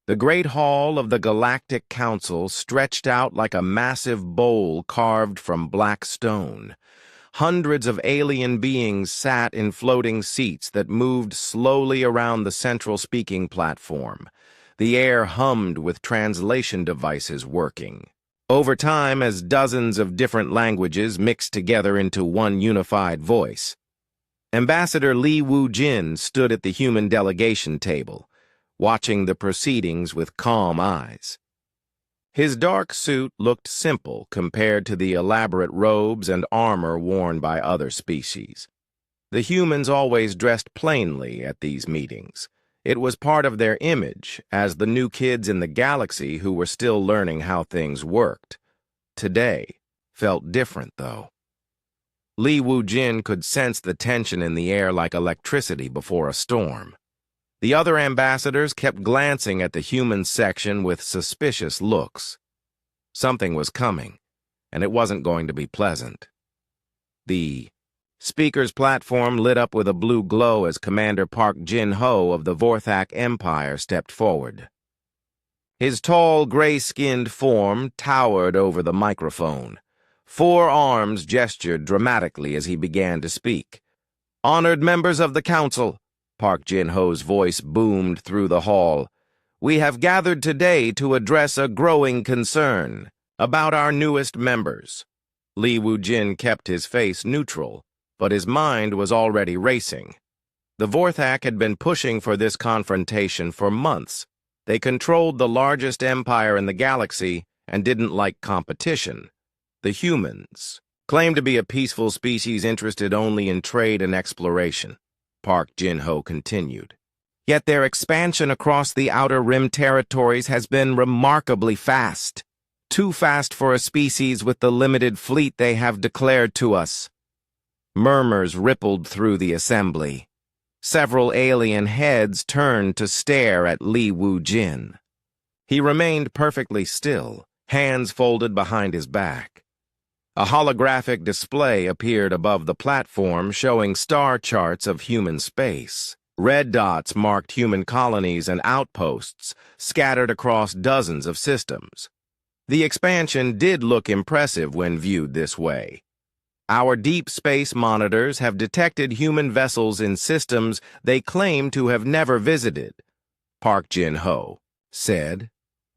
The great hall of the Galactic Council stretched out like a massive bowl carved from black stone. Hundreds of alien beings sat in floating seats that moved slowly around the central speaking platform. The air hummed with translation devices working. Over time, as dozens of different languages mixed together into one unified voice, Ambassador Li Wu-jin stood at the human delegation table, watching the proceedings with calm eyes. His dark suit looked simple compared to the elaborate robes and armor worn by other species. The humans always dressed plainly at these meetings. It was part of their image as the new kids in the galaxy who were still learning how things worked. Today felt different, though. Li Wu-jin could sense the tension in the air like electricity before a storm. The other ambassadors kept glancing at the human section with suspicious looks. Something was coming, and it wasn't going to be pleasant. The speaker's platform lit up with a blue glow as Commander Park Jin-ho of the Vorthak Empire stepped forward. His tall, gray-skinned form towered over the microphone. 4 arms gestured dramatically as he began to speak. "Honored members of the Council," Park Jin-ho's voice boomed through the hall, "we have gathered today to address a growing concern about our newest members." Li Wu-jin kept his face neutral, but his mind was already racing. The Vorthak had been pushing for this confrontation for months. They controlled the largest empire in the galaxy and didn't like competition. The humans claimed to be a peaceful species interested only in trade and exploration. Park Jin-ho continued. Yet their expansion across the Outer Rim territories has been remarkably fast. Too fast for a species with the limited fleet they have declared to us. Murmurs rippled through the assembly. Several alien heads turned to stare at Li Wu-jin. He remained perfectly still, hands folded behind his back. A holographic display appeared above the platform showing star charts of human space. Red dots marked human colonies and outposts scattered across dozens of systems. The expansion did look impressive when viewed this way. Our deep space monitors have detected human vessels in systems they claim to have never visited, Park Jin-ho said.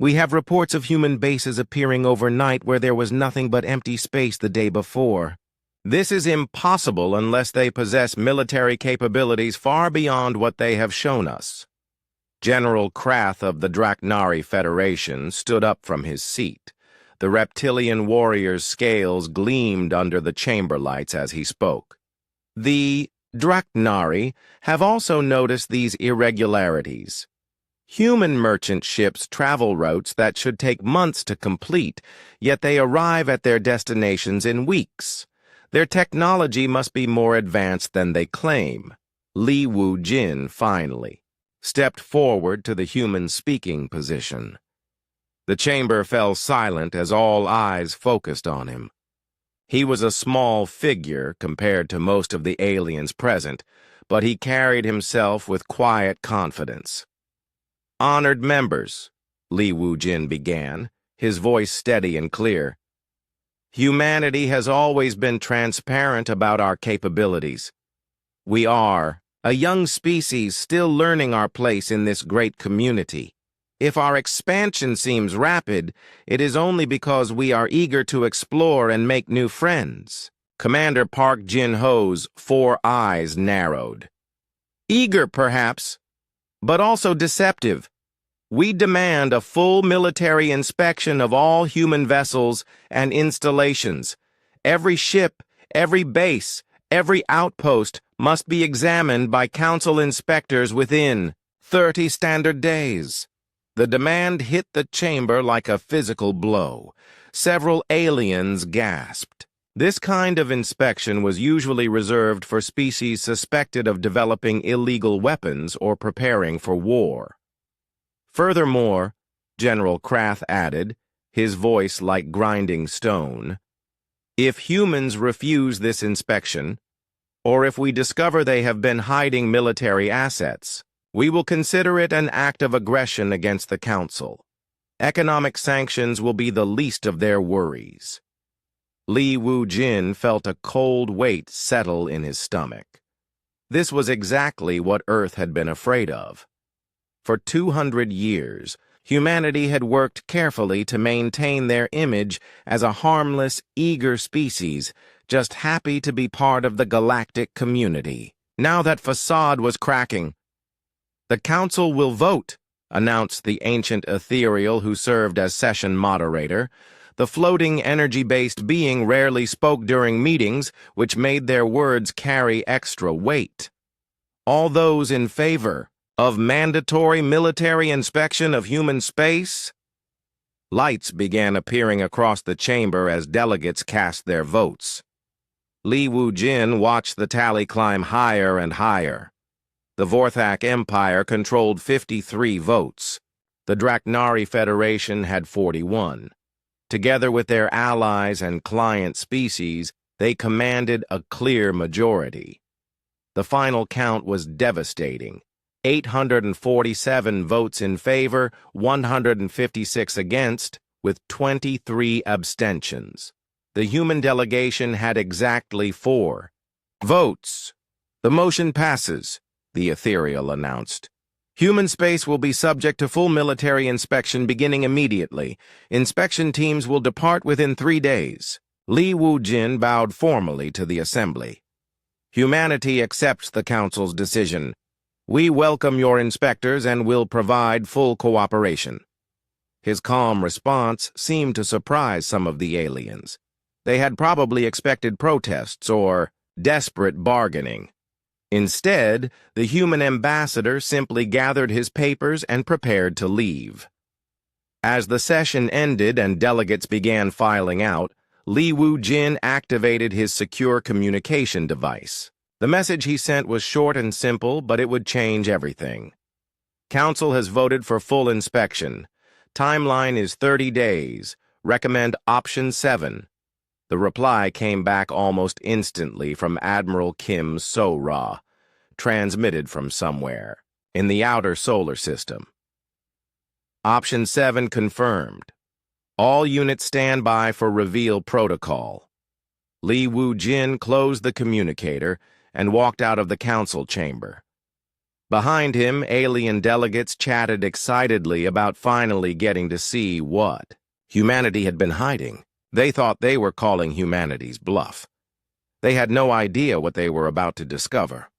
We have reports of human bases appearing overnight where there was nothing but empty space the day before. This is impossible unless they possess military capabilities far beyond what they have shown us. General Krath of the Draknari Federation stood up from his seat. The reptilian warrior's scales gleamed under the chamber lights as he spoke. The Draknari have also noticed these irregularities. Human merchant ships travel routes that should take months to complete, yet they arrive at their destinations in weeks. Their technology must be more advanced than they claim. Li Wu-jin finally stepped forward to the human speaking position. The chamber fell silent as all eyes focused on him. He was a small figure compared to most of the aliens present, but he carried himself with quiet confidence. Honored members, Li Wu-jin began, his voice steady and clear. Humanity has always been transparent about our capabilities. We are a young species still learning our place in this great community. If our expansion seems rapid, it is only because we are eager to explore and make new friends. Commander Park Jin-ho's 4 eyes narrowed. Eager, perhaps, but also deceptive. We demand a full military inspection of all human vessels and installations. Every ship, every base, every outpost must be examined by council inspectors within 30 standard days. The demand hit the chamber like a physical blow. Several aliens gasped. This kind of inspection was usually reserved for species suspected of developing illegal weapons or preparing for war. Furthermore, General Krath added, his voice like grinding stone, if humans refuse this inspection, or if we discover they have been hiding military assets, We will consider it an act of aggression against the Council. Economic sanctions will be the least of their worries. Li Wu-jin felt a cold weight settle in his stomach. This was exactly what Earth had been afraid of. For 200 years, humanity had worked carefully to maintain their image as a harmless, eager species, just happy to be part of the galactic community. Now that facade was cracking. "The Council will vote," announced the ancient ethereal who served as session moderator. The floating energy-based being rarely spoke during meetings, which made their words carry extra weight. "All those in favor of mandatory military inspection of human space?" Lights began appearing across the chamber as delegates cast their votes. Li Wu-jin watched the tally climb higher and higher. The Vorthak Empire controlled 53 votes. The Draknari Federation had 41. Together with their allies and client species, they commanded a clear majority. The final count was devastating. 847 votes in favor, 156 against, with 23 abstentions. The human delegation had exactly 4 votes. "The motion passes," the ethereal announced. "Human space will be subject to full military inspection beginning immediately. Inspection teams will depart within 3 days. Li Wu-jin bowed formally to the assembly. "Humanity accepts the Council's decision. We welcome your inspectors and will provide full cooperation." His calm response seemed to surprise some of the aliens. They had probably expected protests or desperate bargaining. Instead, the human ambassador simply gathered his papers and prepared to leave. As the session ended and delegates began filing out, Li Wu-jin activated his secure communication device. The message he sent was short and simple, but it would change everything. "Council has voted for full inspection. Timeline is 30 days. Recommend option 7. The reply came back almost instantly from Admiral Kim So-ra, transmitted from somewhere in the outer solar system. Option 7 confirmed. All units stand by for reveal protocol. Li Wu-jin closed the communicator and walked out of the council chamber. Behind him, alien delegates chatted excitedly about finally getting to see what humanity had been hiding. They thought they were calling humanity's bluff. They had no idea what they were about to discover.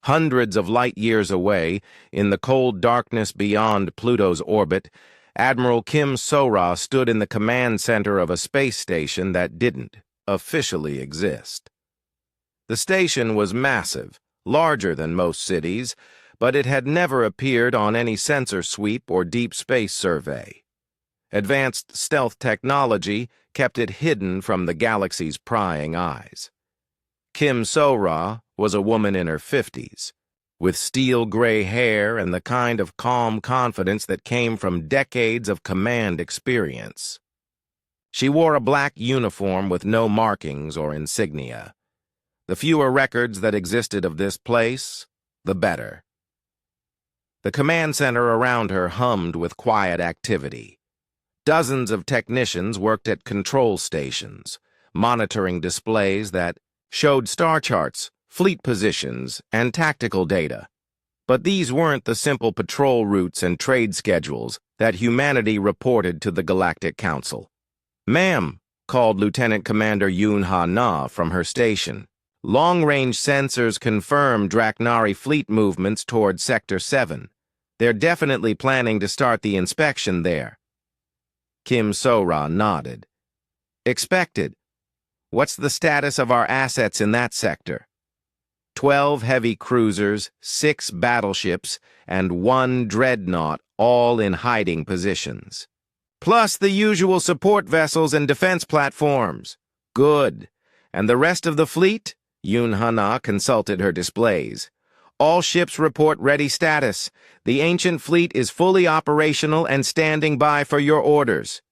Hundreds of light years away, in the cold darkness beyond Pluto's orbit, Admiral Kim So-ra stood in the command center of a space station that didn't officially exist. The station was massive, larger than most cities, but it had never appeared on any sensor sweep or deep space survey. Advanced stealth technology kept it hidden from the galaxy's prying eyes. Kim So-ra was a woman in her 50s, with steel-gray hair and the kind of calm confidence that came from decades of command experience. She wore a black uniform with no markings or insignia. The fewer records that existed of this place, the better. The command center around her hummed with quiet activity. Dozens of technicians worked at control stations, monitoring displays that showed star charts, fleet positions, and tactical data. But these weren't the simple patrol routes and trade schedules that humanity reported to the Galactic Council. "Ma'am," called Lieutenant Commander Yoon-ha-na from her station. "Long-range sensors confirm Draknari fleet movements toward Sector 7. They're definitely planning to start the inspection there." Kim So-ra nodded. "Expected. What's the status of our assets in that sector?" 12 heavy cruisers, 6 battleships, and 1 dreadnought, all in hiding positions. "Plus the usual support vessels and defense platforms." "Good. And the rest of the fleet?" Yoon-ha-na consulted her displays. "All ships report ready status. The ancient fleet is fully operational and standing by for your orders."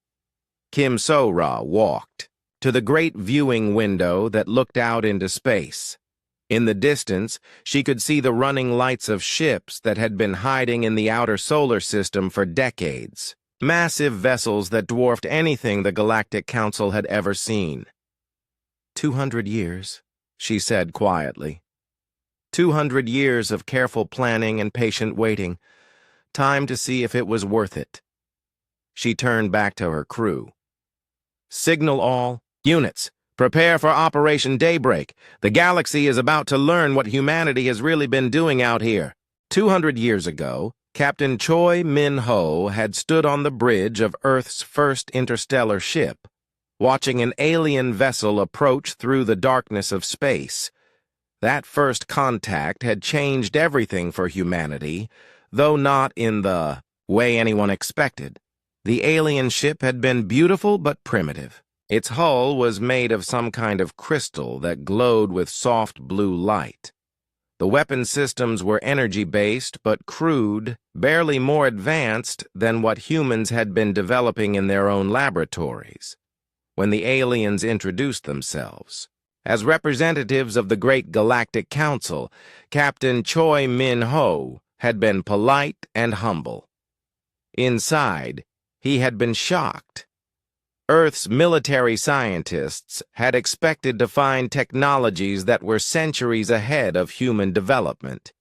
Kim So-ra walked to the great viewing window that looked out into space. In the distance, she could see the running lights of ships that had been hiding in the outer solar system for decades. Massive vessels that dwarfed anything the Galactic Council had ever seen. 200 years, she said quietly. 200 years of careful planning and patient waiting. Time to see if it was worth it. She turned back to her crew. Signal all units. Prepare for Operation Daybreak. The galaxy is about to learn what humanity has really been doing out here. 200 years ago, Captain Choi Min-ho had stood on the bridge of Earth's first interstellar ship, watching an alien vessel approach through the darkness of space. That first contact had changed everything for humanity, though not in the way anyone expected. The alien ship had been beautiful but primitive. Its hull was made of some kind of crystal that glowed with soft blue light. The weapon systems were energy-based but crude, barely more advanced than what humans had been developing in their own laboratories. When the aliens introduced themselves, as representatives of the Great Galactic Council, Captain Choi Min-ho had been polite and humble. Inside, he had been shocked. Earth's military scientists had expected to find technologies that were centuries ahead of human development.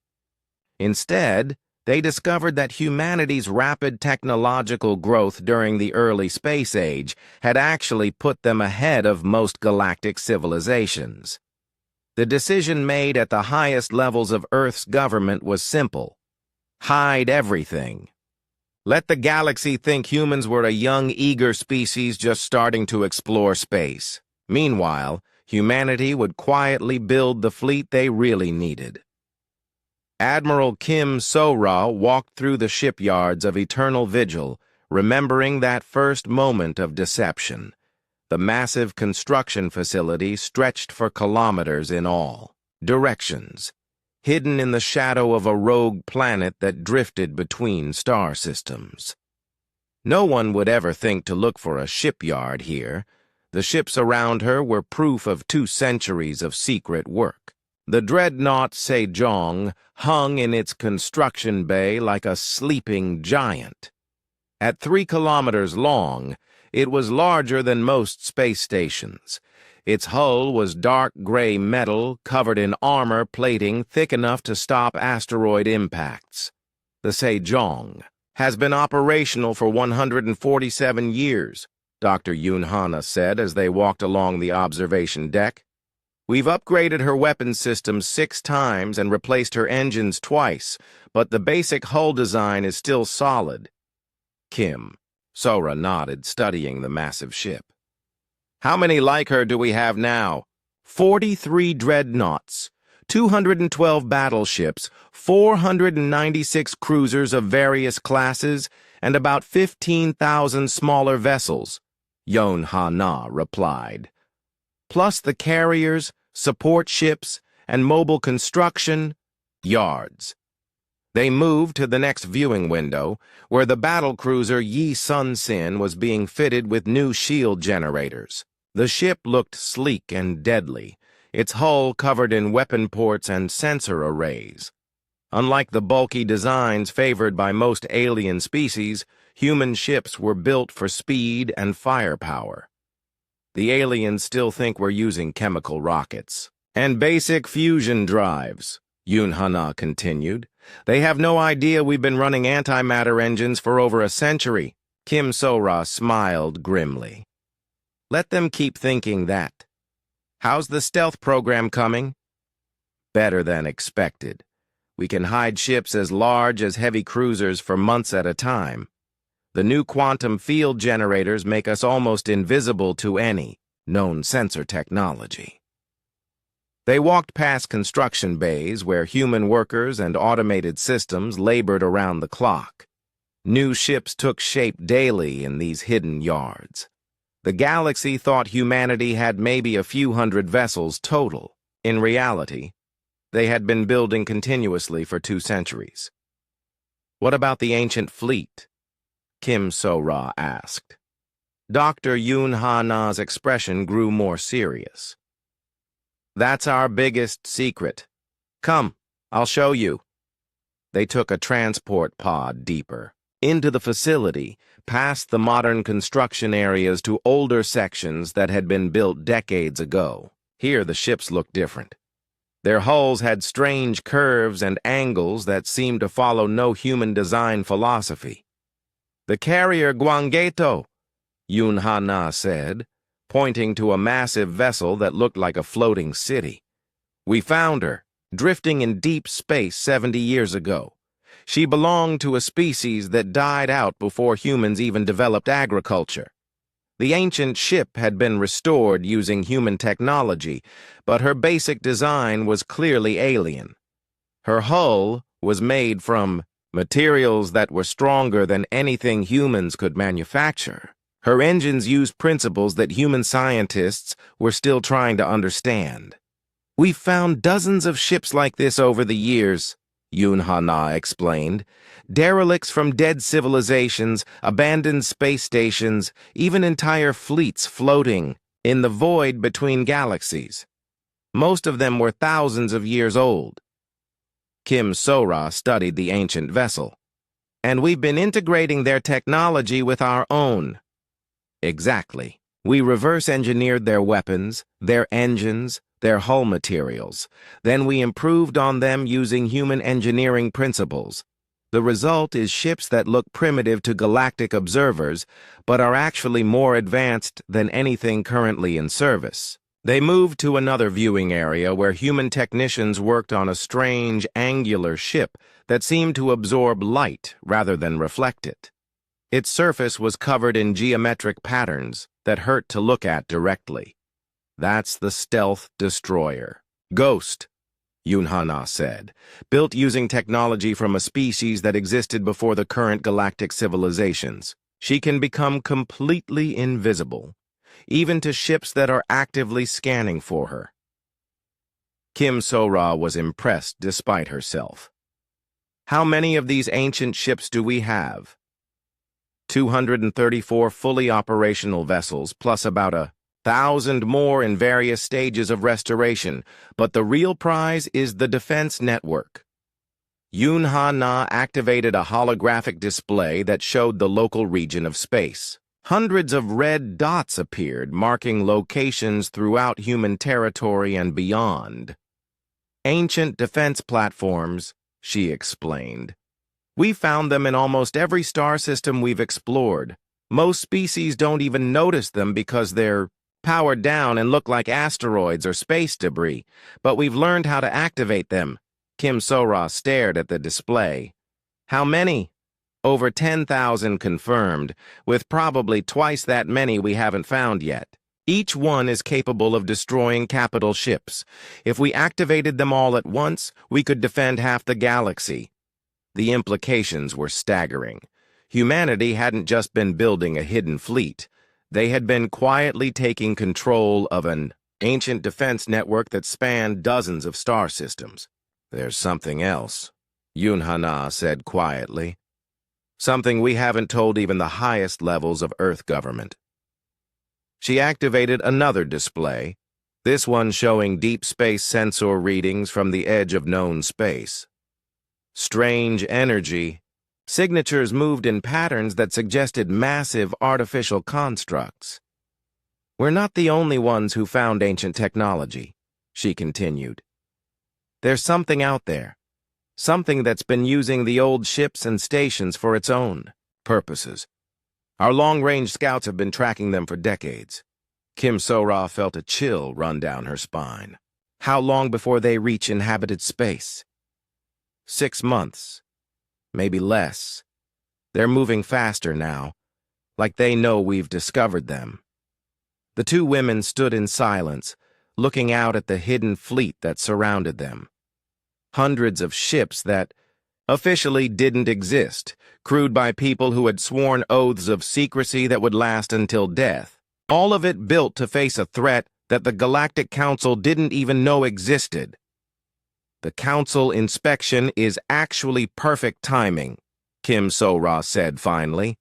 Instead, they discovered that humanity's rapid technological growth during the early space age had actually put them ahead of most galactic civilizations. The decision made at the highest levels of Earth's government was simple: hide everything. Let the galaxy think humans were a young, eager species just starting to explore space. Meanwhile, humanity would quietly build the fleet they really needed. Admiral Kim So-ra walked through the shipyards of Eternal Vigil, remembering that first moment of deception. The massive construction facility stretched for kilometers in all directions, hidden in the shadow of a rogue planet that drifted between star systems. No one would ever think to look for a shipyard here. The ships around her were proof of 2 centuries of secret work. The dreadnought Sejong hung in its construction bay like a sleeping giant. At 3 kilometers long, it was larger than most space stations. Its hull was dark gray metal covered in armor plating thick enough to stop asteroid impacts. The Sejong has been operational for 147 years, Dr. Yoon Hana said as they walked along the observation deck. We've upgraded her weapon systems 6 times and replaced her engines twice, but the basic hull design is still solid. Kim So-ra nodded, studying the massive ship. How many like her do we have now? 43 dreadnoughts, 212 battleships, 496 cruisers of various classes, and about 15,000 smaller vessels, Yoon Hana replied. Plus the carriers, support ships, and mobile construction yards. They moved to the next viewing window, where the battlecruiser Yi Sun-sin was being fitted with new shield generators. The ship looked sleek and deadly, its hull covered in weapon ports and sensor arrays. Unlike the bulky designs favored by most alien species, human ships were built for speed and firepower. The aliens still think we're using chemical rockets. And basic fusion drives, Yoon Hana continued. They have no idea we've been running antimatter engines for over a century. Kim So-ra smiled grimly. Let them keep thinking that. How's the stealth program coming? Better than expected. We can hide ships as large as heavy cruisers for months at a time. The new quantum field generators make us almost invisible to any known sensor technology. They walked past construction bays where human workers and automated systems labored around the clock. New ships took shape daily in these hidden yards. The galaxy thought humanity had maybe a few hundred vessels total. In reality, they had been building continuously for 2 centuries. What about the ancient fleet? Kim So-ra asked. Dr. Yoon Hana's expression grew more serious. That's our biggest secret. Come, I'll show you. They took a transport pod deeper into the facility, past the modern construction areas to older sections that had been built decades ago. Here the ships looked different. Their hulls had strange curves and angles that seemed to follow no human design philosophy. "The carrier Guangeto," Yun Ha-na said, pointing to a massive vessel that looked like a floating city. "We found her, drifting in deep space 70 years ago. She belonged to a species that died out before humans even developed agriculture. The ancient ship had been restored using human technology, but her basic design was clearly alien. Her hull was made from materials that were stronger than anything humans could manufacture. Her engines used principles that human scientists were still trying to understand. We've found dozens of ships like this over the years," Yun Ha-na explained. "Derelicts from dead civilizations, abandoned space stations, even entire fleets floating in the void between galaxies. Most of them were thousands of years old." Kim So-ra studied the ancient vessel. "And we've been integrating their technology with our own." "Exactly. We reverse-engineered their weapons, their engines, their hull materials. Then we improved on them using human engineering principles. The result is ships that look primitive to galactic observers, but are actually more advanced than anything currently in service." They moved to another viewing area where human technicians worked on a strange, angular ship that seemed to absorb light rather than reflect it. Its surface was covered in geometric patterns that hurt to look at directly. "That's the stealth destroyer. Ghost," Yun Ha-na said, "built using technology from a species that existed before the current galactic civilizations. She can become completely invisible, even to ships that are actively scanning for her." Kim So-ra was impressed despite herself. "How many of these ancient ships do we have?" 234 fully operational vessels, plus about 1,000 more in various stages of restoration, but the real prize is the defense network. Yun Ha-na activated a holographic display that showed the local region of space. Hundreds of red dots appeared, marking locations throughout human territory and beyond. "Ancient defense platforms," she explained. "We found them in almost every star system we've explored. Most species don't even notice them because they're powered down and look like asteroids or space debris, but we've learned how to activate them." Kim So-ra stared at the display. "How many?" "Over 10,000 confirmed, with probably twice that many we haven't found yet. Each one is capable of destroying capital ships. If we activated them all at once, we could defend half the galaxy." The implications were staggering. Humanity hadn't just been building a hidden fleet. They had been quietly taking control of an ancient defense network that spanned dozens of star systems. "There's something else," Yun Ha-na said quietly. "Something we haven't told even the highest levels of Earth government." She activated another display, this one showing deep space sensor readings from the edge of known space. Strange energy. Signatures moved in patterns that suggested massive artificial constructs. "We're not the only ones who found ancient technology," she continued. "There's something out there. Something that's been using the old ships and stations for its own purposes. Our long-range scouts have been tracking them for decades." Kim So-ra felt a chill run down her spine. "How long before they reach inhabited space?" 6 months. Maybe less. They're moving faster now, like they know we've discovered them." The two women stood in silence, looking out at the hidden fleet that surrounded them. Hundreds of ships that officially didn't exist, crewed by people who had sworn oaths of secrecy that would last until death. All of it built to face a threat that the Galactic Council didn't even know existed. "The Council inspection is actually perfect timing," Kim So-ra said finally.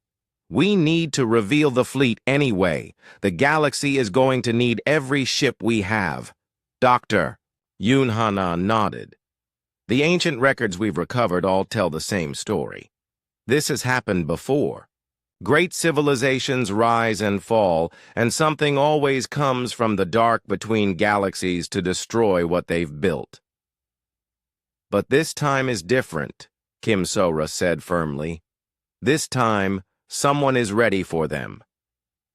"We need to reveal the fleet anyway. The galaxy is going to need every ship we have." Doctor, Yunhana nodded. The ancient records we've recovered all tell the same story. This has happened before. Great civilizations rise and fall, and something always comes from the dark between galaxies to destroy what they've built. But this time is different, Kim Sora said firmly. This time, someone is ready for them.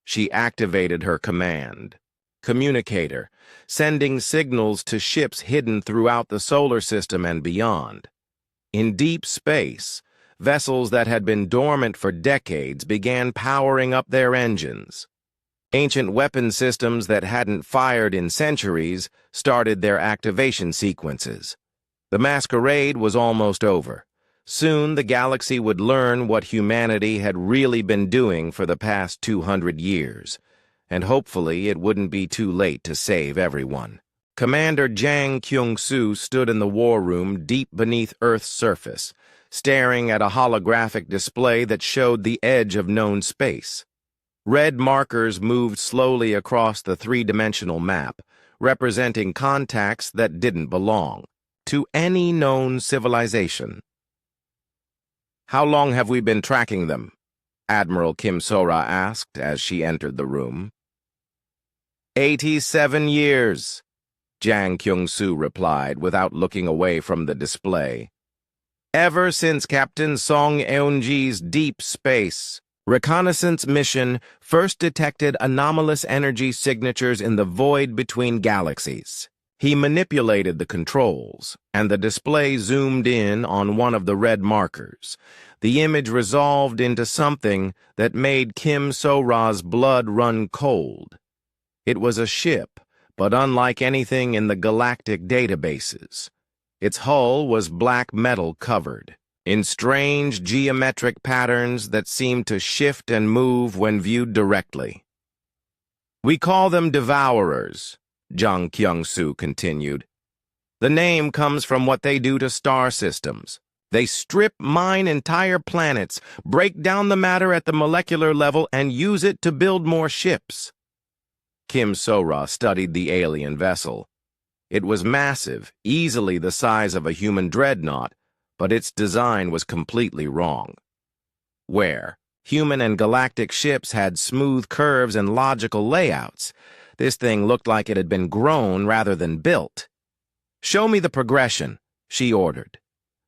She activated her command, communicator, sending signals to ships hidden throughout the solar system and beyond. In deep space, vessels that had been dormant for decades began powering up their engines. Ancient weapon systems that hadn't fired in centuries started their activation sequences. The masquerade was almost over. Soon the galaxy would learn what humanity had really been doing for the past 200 years, and hopefully it wouldn't be too late to save everyone. Commander Jang Kyung-soo stood in the war room deep beneath Earth's surface, staring at a holographic display that showed the edge of known space. Red markers moved slowly across the three-dimensional map, representing contacts that didn't belong to any known civilization. "How long have we been tracking them?" Admiral Kim Sora asked as she entered the room. 87 years, Jang Kyung-soo replied without looking away from the display. "Ever since Captain Song Eun-ji's deep space reconnaissance mission first detected anomalous energy signatures in the void between galaxies. He manipulated the controls, and the display zoomed in on one of the red markers. The image resolved into something that made Kim Sora's blood run cold. It was a ship, but unlike anything in the galactic databases. Its hull was black metal covered, in strange geometric patterns that seemed to shift and move when viewed directly. "We call them devourers," Jang Kyung-soo continued. "The name comes from what they do to star systems. They strip mine entire planets, break down the matter at the molecular level, and use it to build more ships." Kim Sora studied the alien vessel. It was massive, easily the size of a human dreadnought, but its design was completely wrong. Where human and galactic ships had smooth curves and logical layouts, this thing looked like it had been grown rather than built. "Show me the progression," she ordered.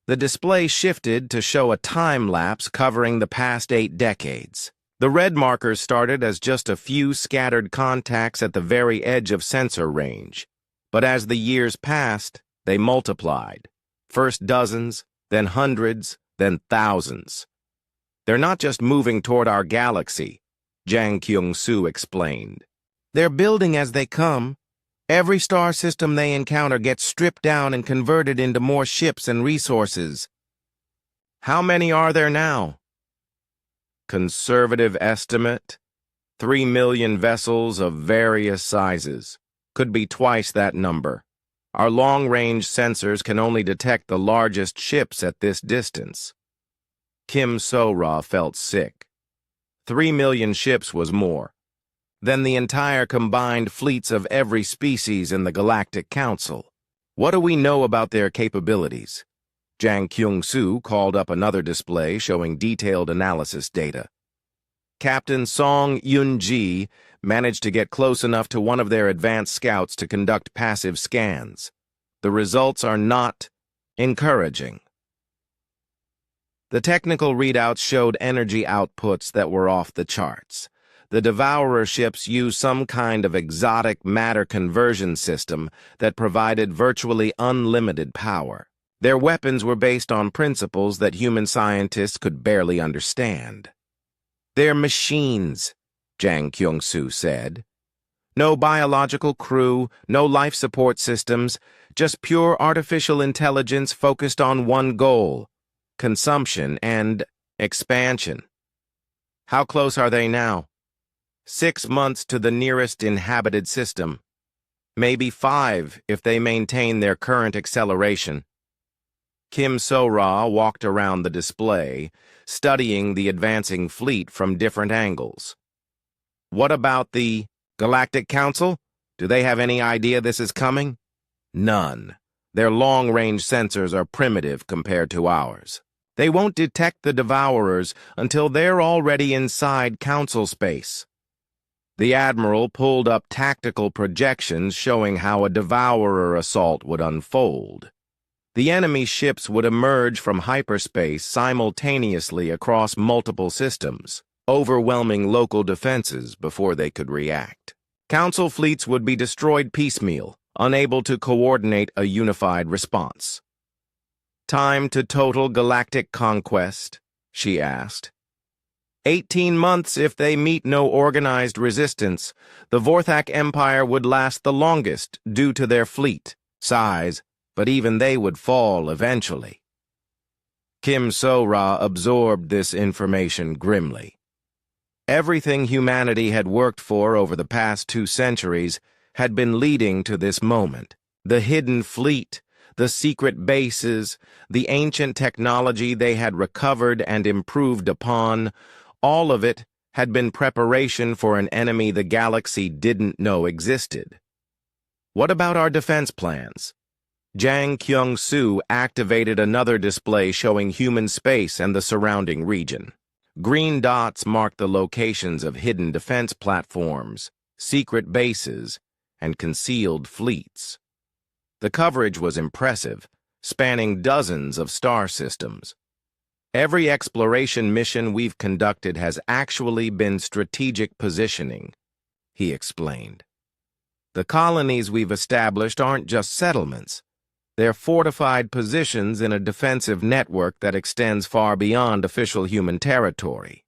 The display shifted to show a time lapse covering the past 8 decades. The red markers started as just a few scattered contacts at the very edge of sensor range. But as the years passed, they multiplied. First dozens, then hundreds, then thousands. "They're not just moving toward our galaxy," Jang Kyung-soo explained. "They're building as they come. Every star system they encounter gets stripped down and converted into more ships and resources." "How many are there now?" "Conservative estimate, 3 million vessels of various sizes. Could be twice that number. Our long-range sensors can only detect the largest ships at this distance." Kim Sora felt sick. 3 million ships was more than the entire combined fleets of every species in the Galactic Council. "What do we know about their capabilities?" Jang Kyung-soo called up another display showing detailed analysis data. Captain Song Eun-ji managed to get close enough to one of their advanced scouts to conduct passive scans. The results are not encouraging. The technical readouts showed energy outputs that were off the charts. The Devourer ships used some kind of exotic matter conversion system that provided virtually unlimited power. Their weapons were based on principles that human scientists could barely understand. "They're machines," Jang Kyung-soo said. "No biological crew, no life support systems, just pure artificial intelligence focused on one goal: consumption and expansion." "How close are they now?" 6 months to the nearest inhabited system. Maybe 5 if they maintain their current acceleration. Kim Sora walked around the display, studying the advancing fleet from different angles. "What about the Galactic Council? Do they have any idea this is coming?" None. Their long-range sensors are primitive compared to ours. They won't detect the Devourers until they're already inside Council space. The Admiral pulled up tactical projections showing how a Devourer assault would unfold. The enemy ships would emerge from hyperspace simultaneously across multiple systems, overwhelming local defenses before they could react. Council fleets would be destroyed piecemeal, unable to coordinate a unified response. "Time to total galactic conquest?" she asked. 18 months if they meet no organized resistance. The Vorthak Empire would last the longest due to their fleet size, but even they would fall eventually. Kim So-ra absorbed this information grimly. Everything humanity had worked for over the past 2 centuries had been leading to this moment. The hidden fleet, the secret bases, the ancient technology they had recovered and improved upon, all of it had been preparation for an enemy the galaxy didn't know existed. What about our defense plans? Jang Kyung-soo activated another display showing human space and the surrounding region. Green dots marked the locations of hidden defense platforms, secret bases, and concealed fleets. The coverage was impressive, spanning dozens of star systems. Every exploration mission we've conducted has actually been strategic positioning, he explained. The colonies we've established aren't just settlements. They're fortified positions in a defensive network that extends far beyond official human territory.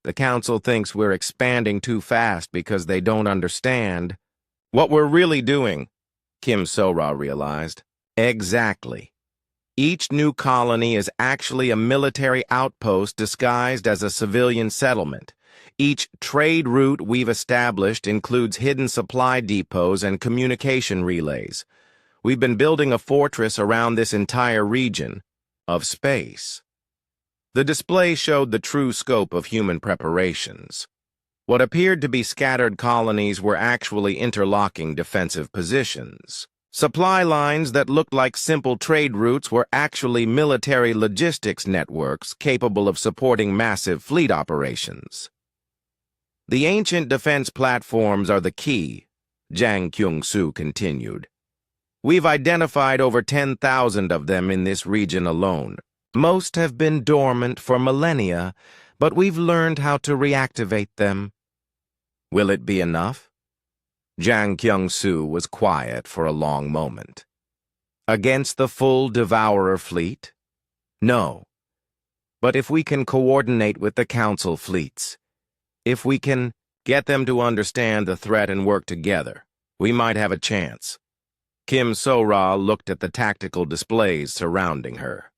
The Council thinks we're expanding too fast because they don't understand what we're really doing, Kim So-ra realized. Exactly. Each new colony is actually a military outpost disguised as a civilian settlement. Each trade route we've established includes hidden supply depots and communication relays. We've been building a fortress around this entire region of space. The display showed the true scope of human preparations. What appeared to be scattered colonies were actually interlocking defensive positions. Supply lines that looked like simple trade routes were actually military logistics networks capable of supporting massive fleet operations. The ancient defense platforms are the key, Jang Kyung-soo continued. We've identified over 10,000 of them in this region alone. Most have been dormant for millennia, but we've learned how to reactivate them. Will it be enough? Jang Kyung-soo was quiet for a long moment. Against the full Devourer fleet? No. But if we can coordinate with the Council fleets, if we can get them to understand the threat and work together, we might have a chance. Kim So-ra looked at the tactical displays surrounding her.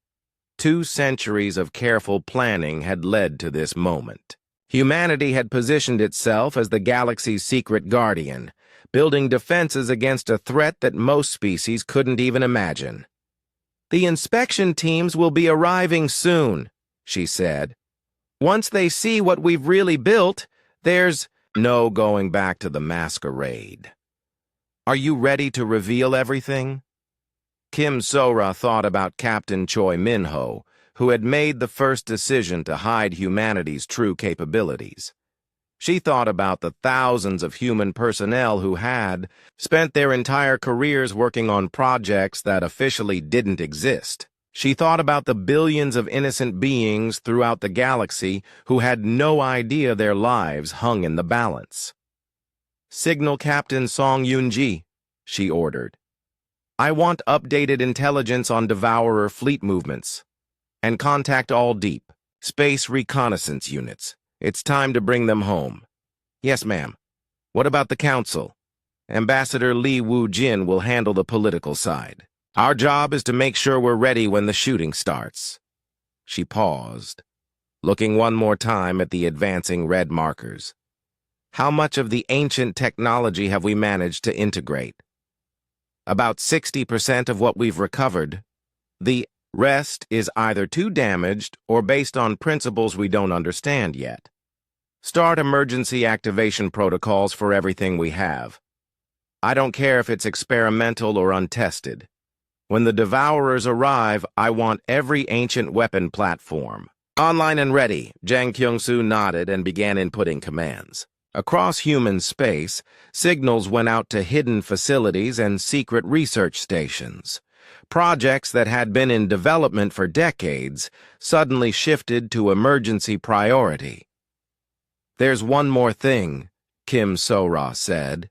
2 centuries of careful planning had led to this moment. Humanity had positioned itself as the galaxy's secret guardian, building defenses against a threat that most species couldn't even imagine. "The inspection teams will be arriving soon," she said. "Once they see what we've really built, there's no going back to the masquerade. Are you ready to reveal everything?" Kim So-ra thought about Captain Choi Min-ho, who had made the first decision to hide humanity's true capabilities. She thought about the thousands of human personnel who had spent their entire careers working on projects that officially didn't exist. She thought about the billions of innocent beings throughout the galaxy who had no idea their lives hung in the balance. "Signal Captain Song Yoon-ji," she ordered. "I want updated intelligence on Devourer fleet movements. And contact all deep, space reconnaissance units. It's time to bring them home." "Yes, ma'am." "What about the Council?" "Ambassador Li Wu-jin will handle the political side. Our job is to make sure we're ready when the shooting starts." She paused, looking one more time at the advancing red markers. "How much of the ancient technology have we managed to integrate?" "About 60% of what we've recovered. The rest is either too damaged or based on principles we don't understand yet. Start emergency activation protocols for everything we have." I don't care if it's experimental or untested. When the Devourers arrive, I want every ancient weapon platform. Online and ready, Jang Kyung-soo nodded and began inputting commands. Across human space, signals went out to hidden facilities and secret research stations. Projects that had been in development for decades suddenly shifted to emergency priority. There's one more thing, Kim So-ra said.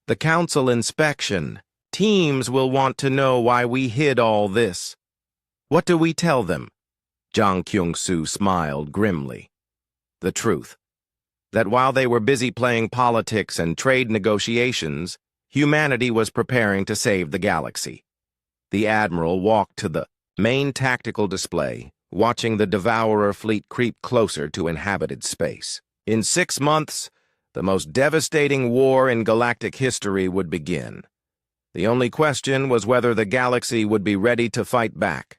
The council inspection. Teams will want to know why we hid all this. What do we tell them? Jang Kyung-soo smiled grimly. The truth. That while they were busy playing politics and trade negotiations, humanity was preparing to save the galaxy. The Admiral walked to the main tactical display, watching the Devourer fleet creep closer to inhabited space. In 6 months, the most devastating war in galactic history would begin. The only question was whether the galaxy would be ready to fight back.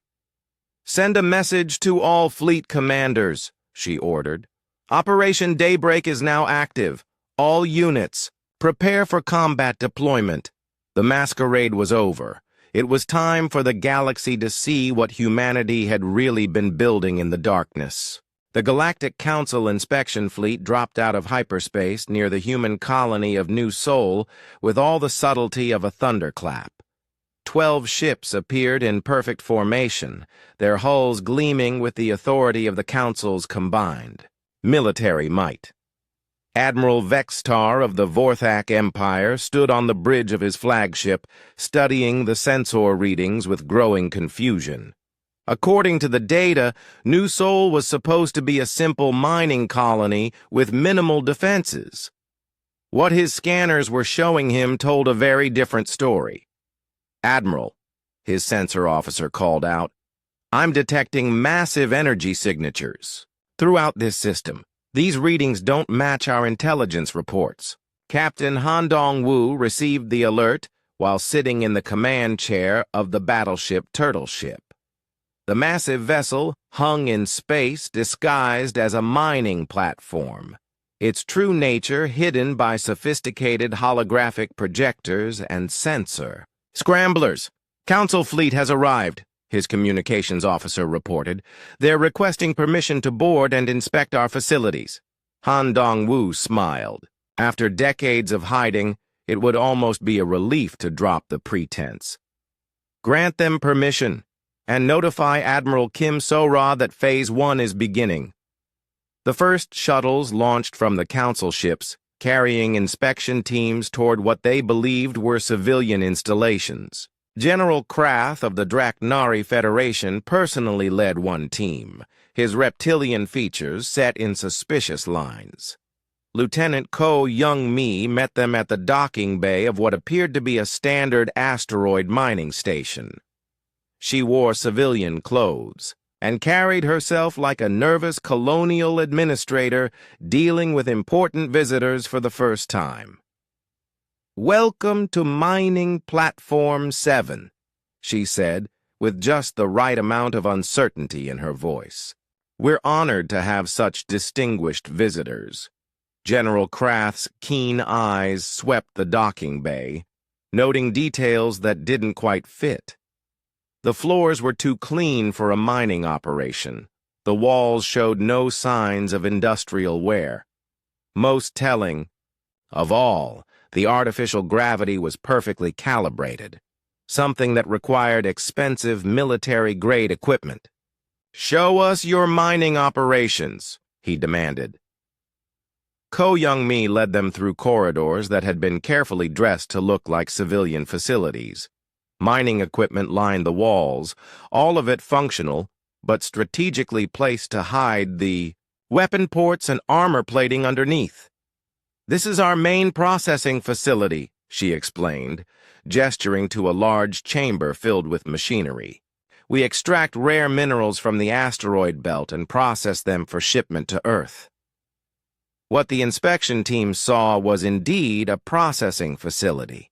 "Send a message to all fleet commanders," she ordered. "Operation Daybreak is now active. All units, prepare for combat deployment." The masquerade was over. It was time for the galaxy to see what humanity had really been building in the darkness. The Galactic Council inspection fleet dropped out of hyperspace near the human colony of New Sol with all the subtlety of a thunderclap. 12 ships appeared in perfect formation, their hulls gleaming with the authority of the Council's combined military might. Admiral Vextar of the Vorthak Empire stood on the bridge of his flagship, studying the sensor readings with growing confusion. According to the data, New Sol was supposed to be a simple mining colony with minimal defenses. What his scanners were showing him told a very different story. "Admiral," his sensor officer called out, "I'm detecting massive energy signatures throughout this system. These readings don't match our intelligence reports." Captain Han Dong-woo received the alert while sitting in the command chair of the battleship Turtle Ship. The massive vessel hung in space disguised as a mining platform, its true nature hidden by sophisticated holographic projectors and sensor. "Scramblers! Council fleet has arrived," his communications officer reported. "They're requesting permission to board and inspect our facilities." Han Dong-woo smiled. After decades of hiding, it would almost be a relief to drop the pretense. "Grant them permission, and notify Admiral Kim So-ra that Phase 1 is beginning." The first shuttles launched from the Council ships, carrying inspection teams toward what they believed were civilian installations. General Krath of the Draknari Federation personally led one team, his reptilian features set in suspicious lines. Lieutenant Ko Young-mi met them at the docking bay of what appeared to be a standard asteroid mining station. She wore civilian clothes and carried herself like a nervous colonial administrator dealing with important visitors for the first time. "Welcome to Mining Platform 7, she said, with just the right amount of uncertainty in her voice. "We're honored to have such distinguished visitors." General Krath's keen eyes swept the docking bay, noting details that didn't quite fit. The floors were too clean for a mining operation. The walls showed no signs of industrial wear. Most telling of all, the artificial gravity was perfectly calibrated, something that required expensive military-grade equipment. "Show us your mining operations," he demanded. Ko Young-mi led them through corridors that had been carefully dressed to look like civilian facilities. Mining equipment lined the walls, all of it functional, but strategically placed to hide the weapon ports and armor plating underneath. "This is our main processing facility," she explained, gesturing to a large chamber filled with machinery. "We extract rare minerals from the asteroid belt and process them for shipment to Earth." What the inspection team saw was indeed a processing facility.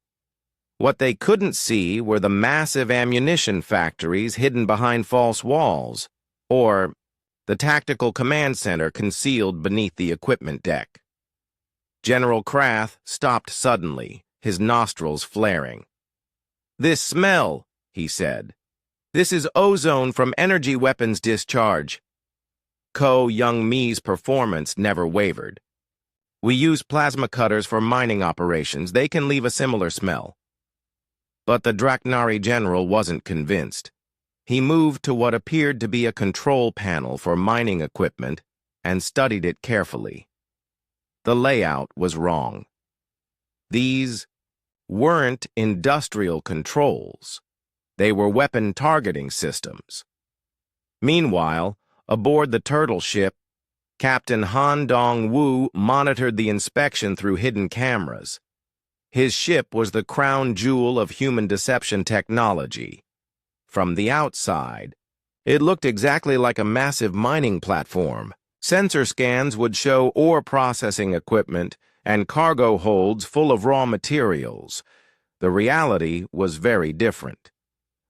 What they couldn't see were the massive ammunition factories hidden behind false walls, or the tactical command center concealed beneath the equipment deck. General Krath stopped suddenly, his nostrils flaring. "This smell," he said. "This is ozone from energy weapons discharge." Ko Young-mi's performance never wavered. "We use plasma cutters for mining operations. They can leave a similar smell." But the Draknari general wasn't convinced. He moved to what appeared to be a control panel for mining equipment and studied it carefully. The layout was wrong. These weren't industrial controls. They were weapon targeting systems. Meanwhile, aboard the turtle ship, Captain Han Dong-woo monitored the inspection through hidden cameras. His ship was the crown jewel of human deception technology. From the outside, it looked exactly like a massive mining platform. Sensor scans would show ore processing equipment and cargo holds full of raw materials. The reality was very different.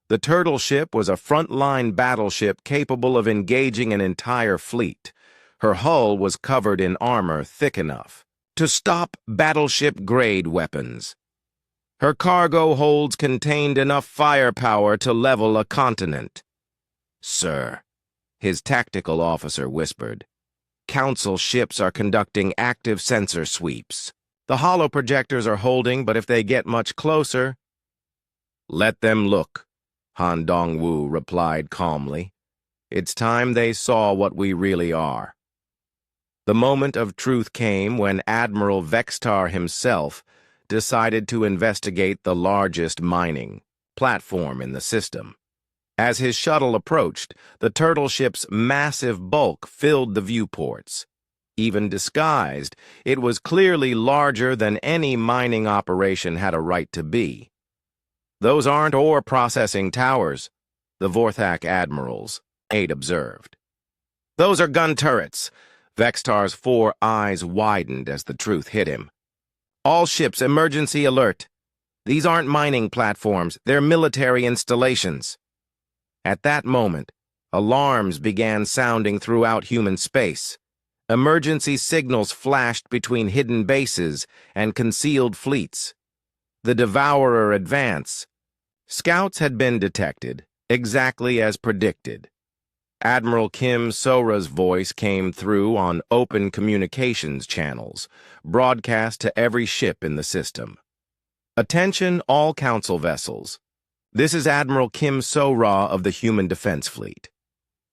The turtle ship was a frontline battleship capable of engaging an entire fleet. Her hull was covered in armor thick enough to stop battleship-grade weapons. Her cargo holds contained enough firepower to level a continent. "Sir," his tactical officer whispered, "Council ships are conducting active sensor sweeps. The holoprojectors are holding, but if they get much closer—" "Let them look," Han Dong-woo replied calmly. "It's time they saw what we really are." The moment of truth came when Admiral Vextar himself decided to investigate the largest mining platform in the system. As his shuttle approached, the turtle ship's massive bulk filled the viewports. Even disguised, it was clearly larger than any mining operation had a right to be. "Those aren't ore processing towers," the Vorthak admirals, Aide observed. "Those are gun turrets." Vextar's 4 eyes widened as the truth hit him. "All ships, emergency alert. These aren't mining platforms, they're military installations." At that moment, alarms began sounding throughout human space. Emergency signals flashed between hidden bases and concealed fleets. The Devourer advance. Scouts had been detected, exactly as predicted. Admiral Kim Sora's voice came through on open communications channels, broadcast to every ship in the system. "Attention all Council vessels. This is Admiral Kim Sora of the Human Defense Fleet.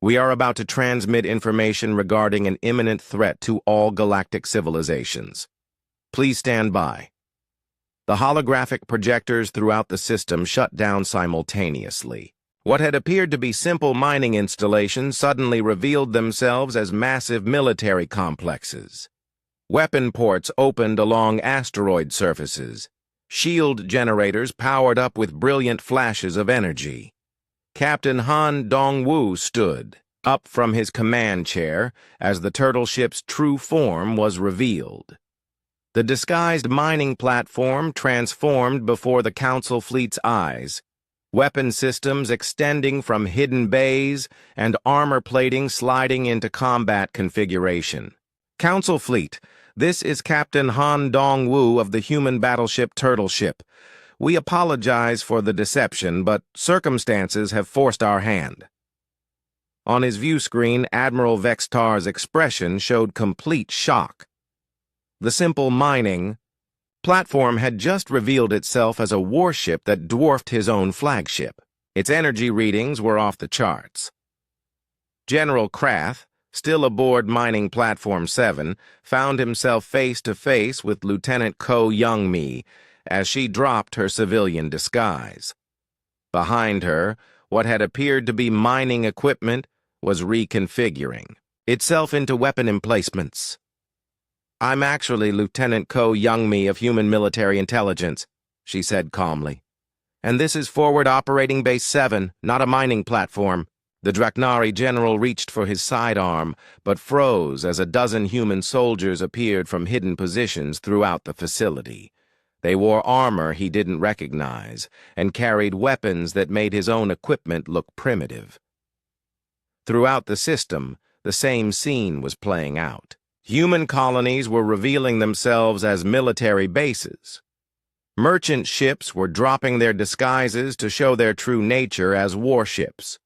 We are about to transmit information regarding an imminent threat to all galactic civilizations. Please stand by." The holographic projectors throughout the system shut down simultaneously. What had appeared to be simple mining installations suddenly revealed themselves as massive military complexes. Weapon ports opened along asteroid surfaces. Shield generators powered up with brilliant flashes of energy. Captain Han Dong-woo stood up from his command chair as the turtle ship's true form was revealed. The disguised mining platform transformed before the Council fleet's eyes, weapon systems extending from hidden bays and armor plating sliding into combat configuration. "Council fleet, this is Captain Han Dong-woo of the human battleship Turtle Ship. We apologize for the deception, but circumstances have forced our hand." On his view screen, Admiral Vextar's expression showed complete shock. The simple mining platform had just revealed itself as a warship that dwarfed his own flagship. Its energy readings were off the charts. General Krath, still aboard Mining Platform 7, found himself face to face with Lieutenant Ko Young-mi as she dropped her civilian disguise. Behind her, what had appeared to be mining equipment was reconfiguring itself into weapon emplacements. "I'm actually Lieutenant Ko Young-mi of Human Military Intelligence," she said calmly. "And this is Forward Operating Base 7, not a mining platform." The Draknari general reached for his sidearm, but froze as a dozen human soldiers appeared from hidden positions throughout the facility. They wore armor he didn't recognize, and carried weapons that made his own equipment look primitive. Throughout the system, the same scene was playing out. Human colonies were revealing themselves as military bases. Merchant ships were dropping their disguises to show their true nature as warships.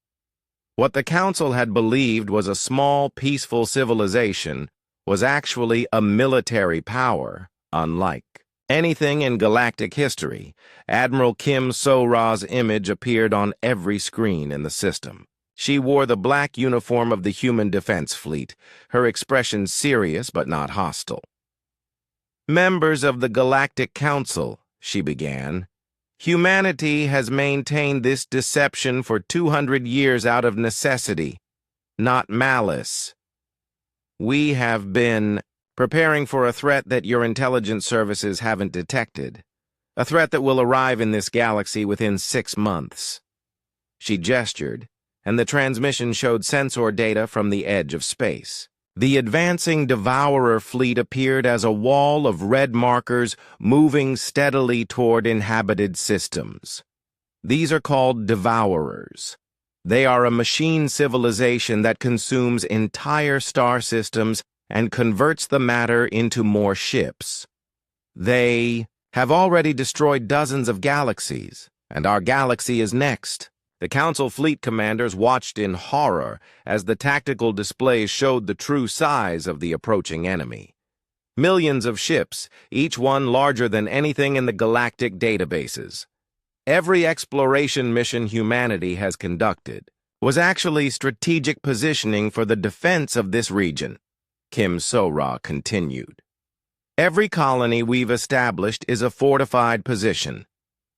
What the Council had believed was a small, peaceful civilization was actually a military power, unlike anything in galactic history. Admiral Kim So-ra's image appeared on every screen in the system. She wore the black uniform of the Human Defense Fleet, her expression serious but not hostile. "Members of the Galactic Council," she began, "humanity has maintained this deception for 200 years out of necessity, not malice. We have been preparing for a threat that your intelligence services haven't detected, a threat that will arrive in this galaxy within 6 months." She gestured, and the transmission showed sensor data from the edge of space. The advancing Devourer fleet appeared as a wall of red markers moving steadily toward inhabited systems. These are called Devourers. They are a machine civilization that consumes entire star systems and converts the matter into more ships. They have already destroyed dozens of galaxies, and our galaxy is next. The Council fleet commanders watched in horror as the tactical displays showed the true size of the approaching enemy. Millions of ships, each one larger than anything in the galactic databases. Every exploration mission humanity has conducted was actually strategic positioning for the defense of this region, Kim So-ra continued. Every colony we've established is a fortified position.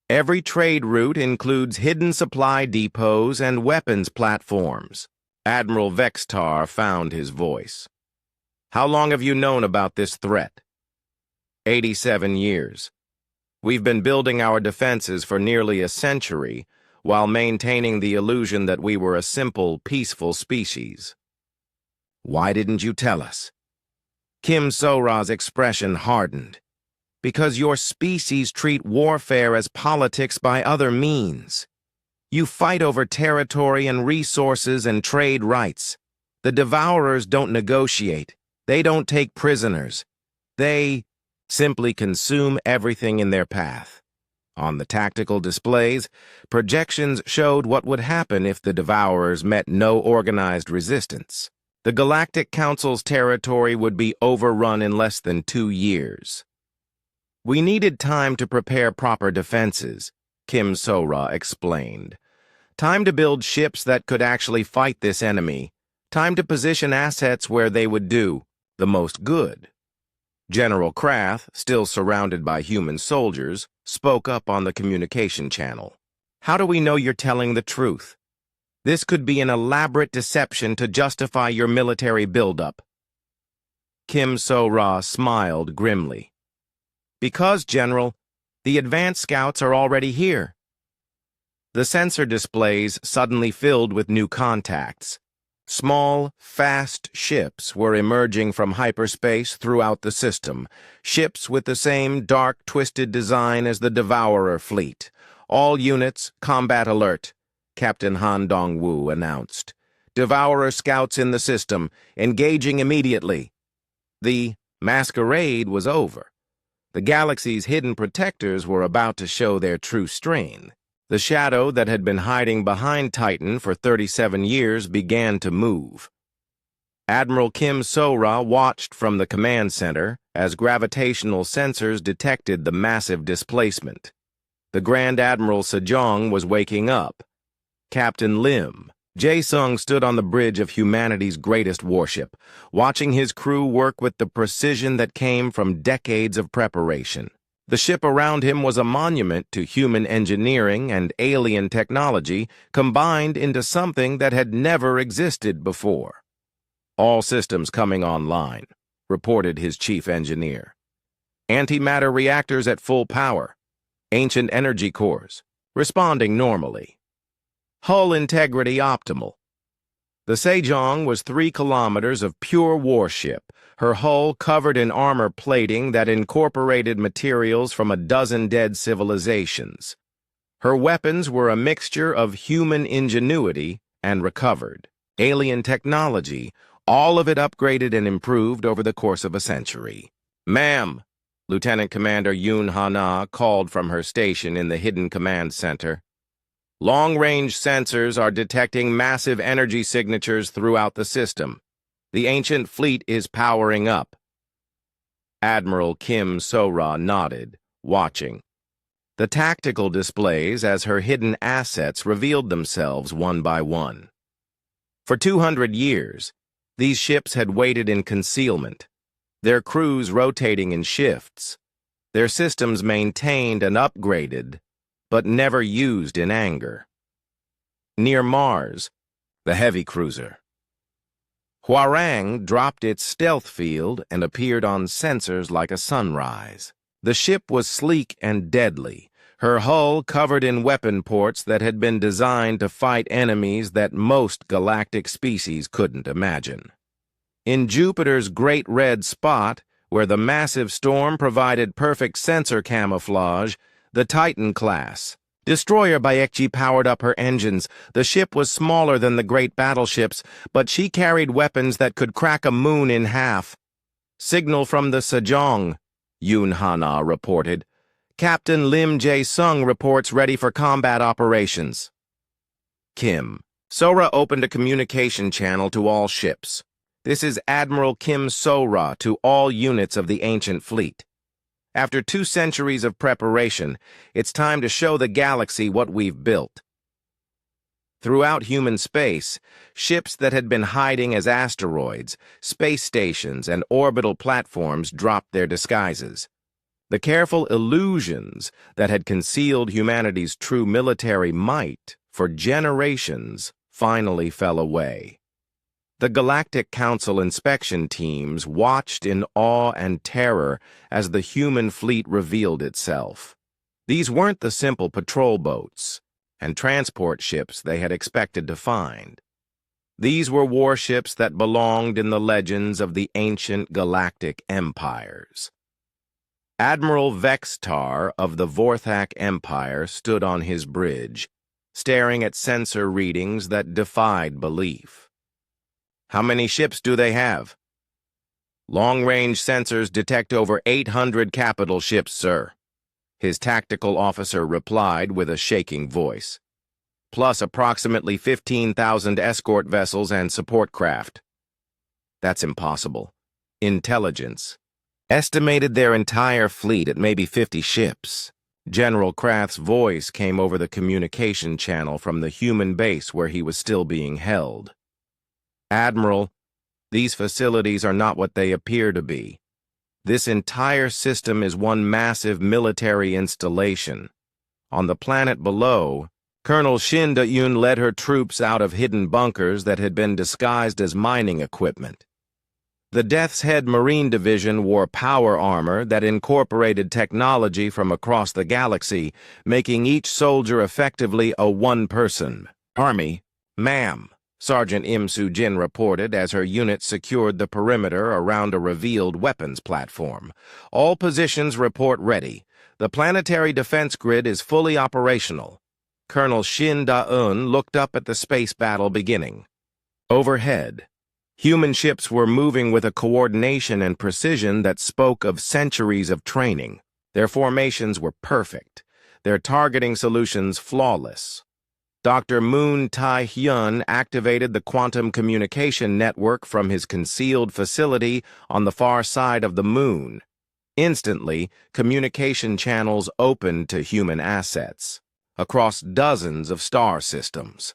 Every trade route includes hidden supply depots and weapons platforms. Admiral Vextar found his voice. "How long have you known about this threat?" 87 years. We've been building our defenses for nearly a century while maintaining the illusion that we were a simple, peaceful species. Why didn't you tell us? Kim So-ra's expression hardened. Because your species treat warfare as politics by other means. You fight over territory and resources and trade rights. The Devourers don't negotiate. They don't take prisoners. They simply consume everything in their path. On the tactical displays, projections showed what would happen if the Devourers met no organized resistance. The Galactic Council's territory would be overrun in less than 2 years. We needed time to prepare proper defenses, Kim So-ra explained. Time to build ships that could actually fight this enemy. Time to position assets where they would do the most good. General Krath, still surrounded by human soldiers, spoke up on the communication channel. "How do we know you're telling the truth? This could be an elaborate deception to justify your military buildup." Kim So-ra smiled grimly. "Because, General, the advanced scouts are already here." The sensor displays suddenly filled with new contacts. Small, fast ships were emerging from hyperspace throughout the system, ships with the same dark, twisted design as the Devourer fleet. "All units, combat alert," Captain Han Dong-woo announced. "Devourer scouts in the system, engaging immediately." The masquerade was over. The galaxy's hidden protectors were about to show their true strain. The shadow that had been hiding behind Titan for 37 years began to move. Admiral Kim So-ra watched from the command center as gravitational sensors detected the massive displacement. The Grand Admiral Sejong was waking up. Captain Lim Jae-sung stood on the bridge of humanity's greatest warship, watching his crew work with the precision that came from decades of preparation. The ship around him was a monument to human engineering and alien technology combined into something that had never existed before. "All systems coming online," reported his chief engineer. "Antimatter reactors at full power. Ancient energy cores, responding normally. Hull integrity optimal." The Sejong was 3 kilometers of pure warship, her hull covered in armor plating that incorporated materials from a dozen dead civilizations. Her weapons were a mixture of human ingenuity and recovered alien technology, all of it upgraded and improved over the course of a century. "Ma'am," Lieutenant Commander Yoon Ha-na called from her station in the Hidden Command Center. Long-range sensors are detecting massive energy signatures throughout the system. The ancient fleet is powering up. Admiral Kim So-ra nodded, watching. The tactical displays as her hidden assets revealed themselves one by one. For 200 years, these ships had waited in concealment, their crews rotating in shifts, their systems maintained and upgraded, but never used in anger. Near Mars, the heavy cruiser Hwarang dropped its stealth field and appeared on sensors like a sunrise. The ship was sleek and deadly, her hull covered in weapon ports that had been designed to fight enemies that most galactic species couldn't imagine. In Jupiter's Great Red Spot, where the massive storm provided perfect sensor camouflage, the Titan-class destroyer Baekji powered up her engines. The ship was smaller than the great battleships, but she carried weapons that could crack a moon in half. Signal from the Sejong, Yoon Ha-na reported. Captain Lim Jae-sung reports ready for combat operations. Kim. So-ra opened a communication channel to all ships. This is Admiral Kim So-ra to all units of the ancient fleet. After 2 centuries of preparation, it's time to show the galaxy what we've built. Throughout human space, ships that had been hiding as asteroids, space stations, and orbital platforms dropped their disguises. The careful illusions that had concealed humanity's true military might for generations finally fell away. The Galactic Council inspection teams watched in awe and terror as the human fleet revealed itself. These weren't the simple patrol boats and transport ships they had expected to find. These were warships that belonged in the legends of the ancient galactic empires. Admiral Vextar of the Vorthak Empire stood on his bridge, staring at sensor readings that defied belief. How many ships do they have? Long-range sensors detect over 800 capital ships, sir, his tactical officer replied with a shaking voice, plus approximately 15,000 escort vessels and support craft. That's impossible. Intelligence estimated their entire fleet at maybe 50 ships. General Krath's voice came over the communication channel from the human base where he was still being held. Admiral, these facilities are not what they appear to be. This entire system is one massive military installation. On the planet below, Colonel Shin Da-yoon led her troops out of hidden bunkers that had been disguised as mining equipment. The Death's Head Marine Division wore power armor that incorporated technology from across the galaxy, making each soldier effectively a one-person army. Ma'am, Sergeant Im Soo-jin reported as her unit secured the perimeter around a revealed weapons platform. All positions report ready. The planetary defense grid is fully operational. Colonel Shin Da-eun looked up at the space battle beginning. Overhead, human ships were moving with a coordination and precision that spoke of centuries of training. Their formations were perfect, their targeting solutions flawless. Dr. Moon Tae-hyun activated the quantum communication network from his concealed facility on the far side of the moon. Instantly, communication channels opened to human assets across dozens of star systems.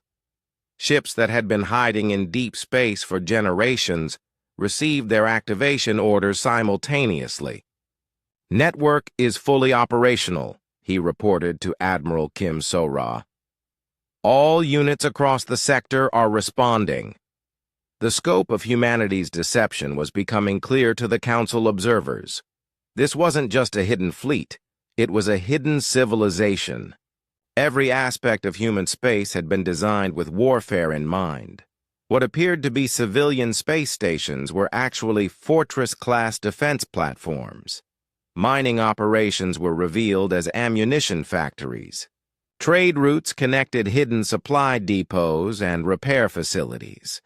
Ships that had been hiding in deep space for generations received their activation orders simultaneously. Network is fully operational, he reported to Admiral Kim So-ra. All units across the sector are responding. The scope of humanity's deception was becoming clear to the Council observers. This wasn't just a hidden fleet, it was a hidden civilization. Every aspect of human space had been designed with warfare in mind. What appeared to be civilian space stations were actually fortress-class defense platforms. Mining operations were revealed as ammunition factories. Trade routes connected hidden supply depots and repair facilities.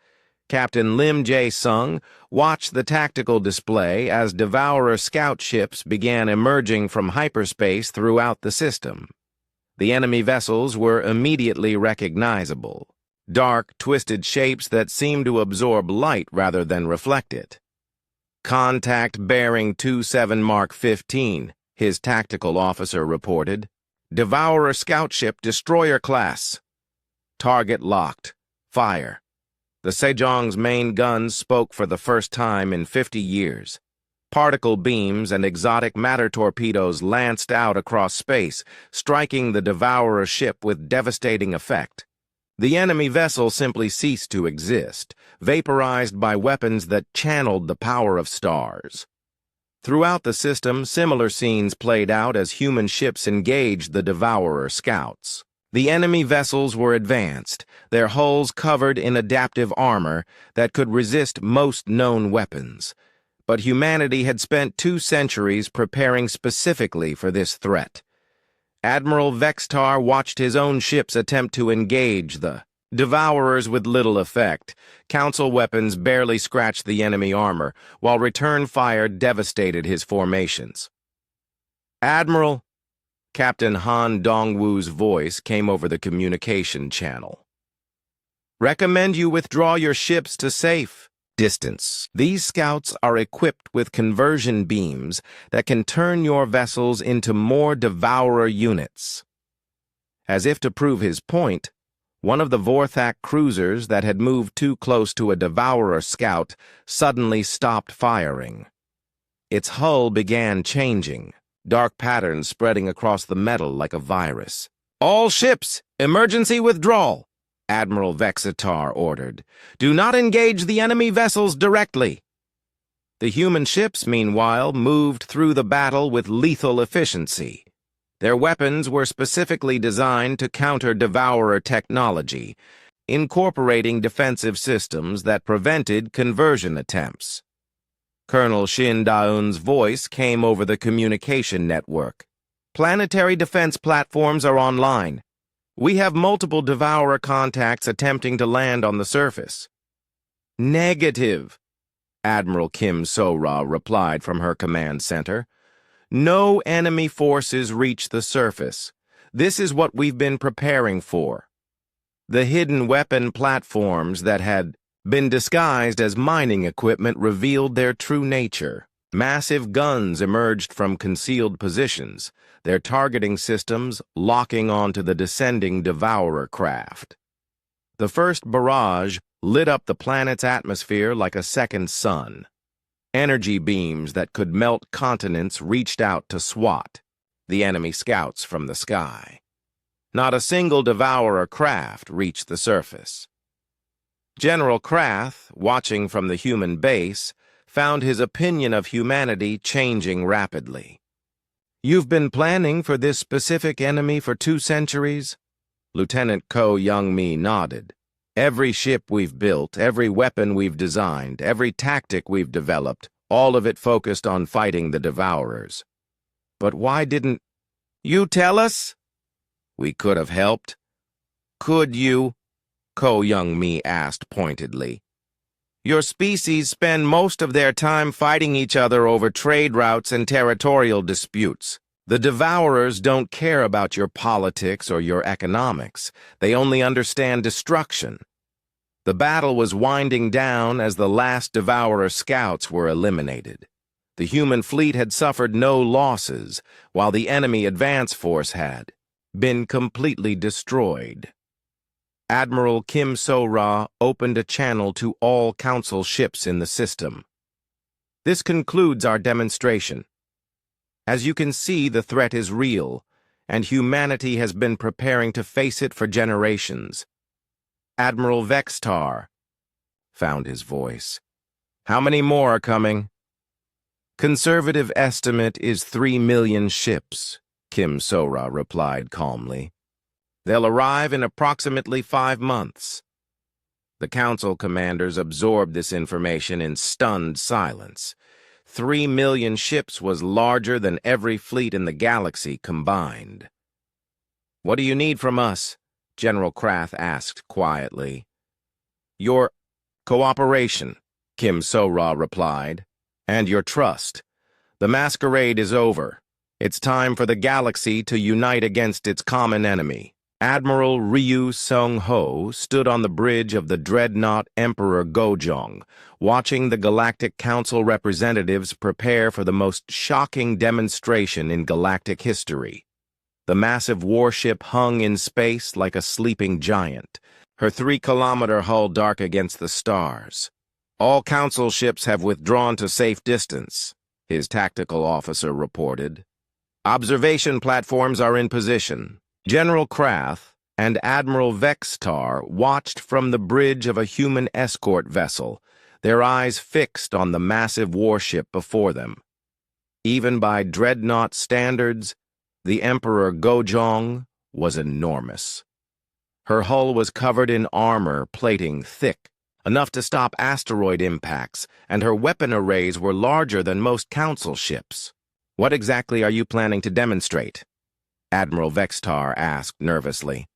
Captain Lim Jae-sung watched the tactical display as Devourer scout ships began emerging from hyperspace throughout the system. The enemy vessels were immediately recognizable. Dark, twisted shapes that seemed to absorb light rather than reflect it. Contact bearing 27 Mark 15, his tactical officer reported. Devourer scout ship destroyer class. Target locked. Fire. The Sejong's main guns spoke for the first time in 50 years. Particle beams and exotic matter torpedoes lanced out across space, striking the Devourer ship with devastating effect. The enemy vessel simply ceased to exist, vaporized by weapons that channeled the power of stars. Throughout the system, similar scenes played out as human ships engaged the Devourer scouts. The enemy vessels were advanced, their hulls covered in adaptive armor that could resist most known weapons. But humanity had spent 2 centuries preparing specifically for this threat. Admiral Vextar watched his own ships attempt to engage the Devourers with little effect. Council weapons barely scratched the enemy armor, while return fire devastated his formations. Admiral, Captain Han Dongwoo's voice came over the communication channel. Recommend you withdraw your ships to safe distance. These scouts are equipped with conversion beams that can turn your vessels into more Devourer units. As if to prove his point, one of the Vorthak cruisers that had moved too close to a Devourer scout suddenly stopped firing. Its hull began changing, dark patterns spreading across the metal like a virus. All ships, emergency withdrawal, Admiral Vexitar ordered. Do not engage the enemy vessels directly. The human ships, meanwhile, moved through the battle with lethal efficiency. Their weapons were specifically designed to counter Devourer technology, incorporating defensive systems that prevented conversion attempts. Colonel Shin Daeun's voice came over the communication network. Planetary defense platforms are online. We have multiple Devourer contacts attempting to land on the surface. Negative, Admiral Kim So-ra replied from her command center. No enemy forces reach the surface. This is what we've been preparing for. The hidden weapon platforms that had been disguised as mining equipment revealed their true nature. Massive guns emerged from concealed positions, their targeting systems locking onto the descending Devourer craft. The first barrage lit up the planet's atmosphere like a second sun. Energy beams that could melt continents reached out to swat the enemy scouts from the sky. Not a single Devourer craft reached the surface. General Krath, watching from the human base, found his opinion of humanity changing rapidly. You've been planning for this specific enemy for 2 centuries? Lieutenant Ko Young-mi nodded. Every ship we've built, every weapon we've designed, every tactic we've developed, all of it focused on fighting the Devourers. But why didn't you tell us? We could have helped. Could you? Ko Young-mi asked pointedly. Your species spend most of their time fighting each other over trade routes and territorial disputes. The Devourers don't care about your politics or your economics. They only understand destruction. The battle was winding down as the last Devourer scouts were eliminated. The human fleet had suffered no losses, while the enemy advance force had been completely destroyed. Admiral Kim So-ra opened a channel to all Council ships in the system. This concludes our demonstration. As you can see, the threat is real, and humanity has been preparing to face it for generations. Admiral Vextar found his voice. How many more are coming? Conservative estimate is 3 million ships, Kim So-ra replied calmly. They'll arrive in approximately 5 months. The Council commanders absorbed this information in stunned silence. 3 million ships was larger than every fleet in the galaxy combined. What do you need from us? General Krath asked quietly. Your Cooperation, Kim So-ra replied. And your trust. The masquerade is over. It's time for the galaxy to unite against its common enemy. Admiral Ryu Sung-ho stood on the bridge of the dreadnought Emperor Gojong, watching the Galactic Council representatives prepare for the most shocking demonstration in galactic history. The massive warship hung in space like a sleeping giant, her 3-kilometer hull dark against the stars. All Council ships have withdrawn to safe distance, his tactical officer reported. Observation platforms are in position. General Krath and Admiral Vextar watched from the bridge of a human escort vessel, their eyes fixed on the massive warship before them. Even by dreadnought standards, the Emperor Gojong was enormous. Her hull was covered in armor plating thick, enough to stop asteroid impacts, and her weapon arrays were larger than most Council ships. What exactly are you planning to demonstrate? Admiral Vextar asked nervously.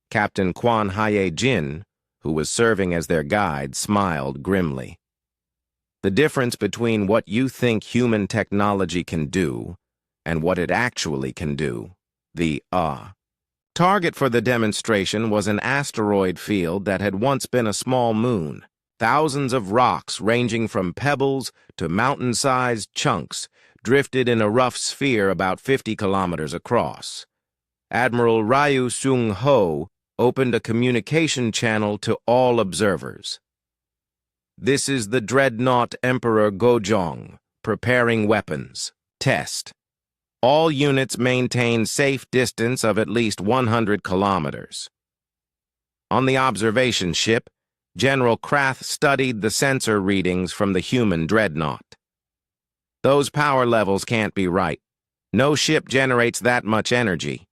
Captain Quan Haye-jin, who was serving as their guide, smiled grimly. The difference between what you think human technology can do and what it actually can do, the target for the demonstration was an asteroid field that had once been a small moon. Thousands of rocks ranging from pebbles to mountain-sized chunks drifted in a rough sphere about 50 kilometers across. Admiral Ryu Sung-ho opened a communication channel to all observers. This is the dreadnought Emperor Gojong, preparing weapons. Test. All units maintain safe distance of at least 100 kilometers. On the observation ship, General Krath studied the sensor readings from the human dreadnought. Those power levels can't be right. No ship generates that much energy.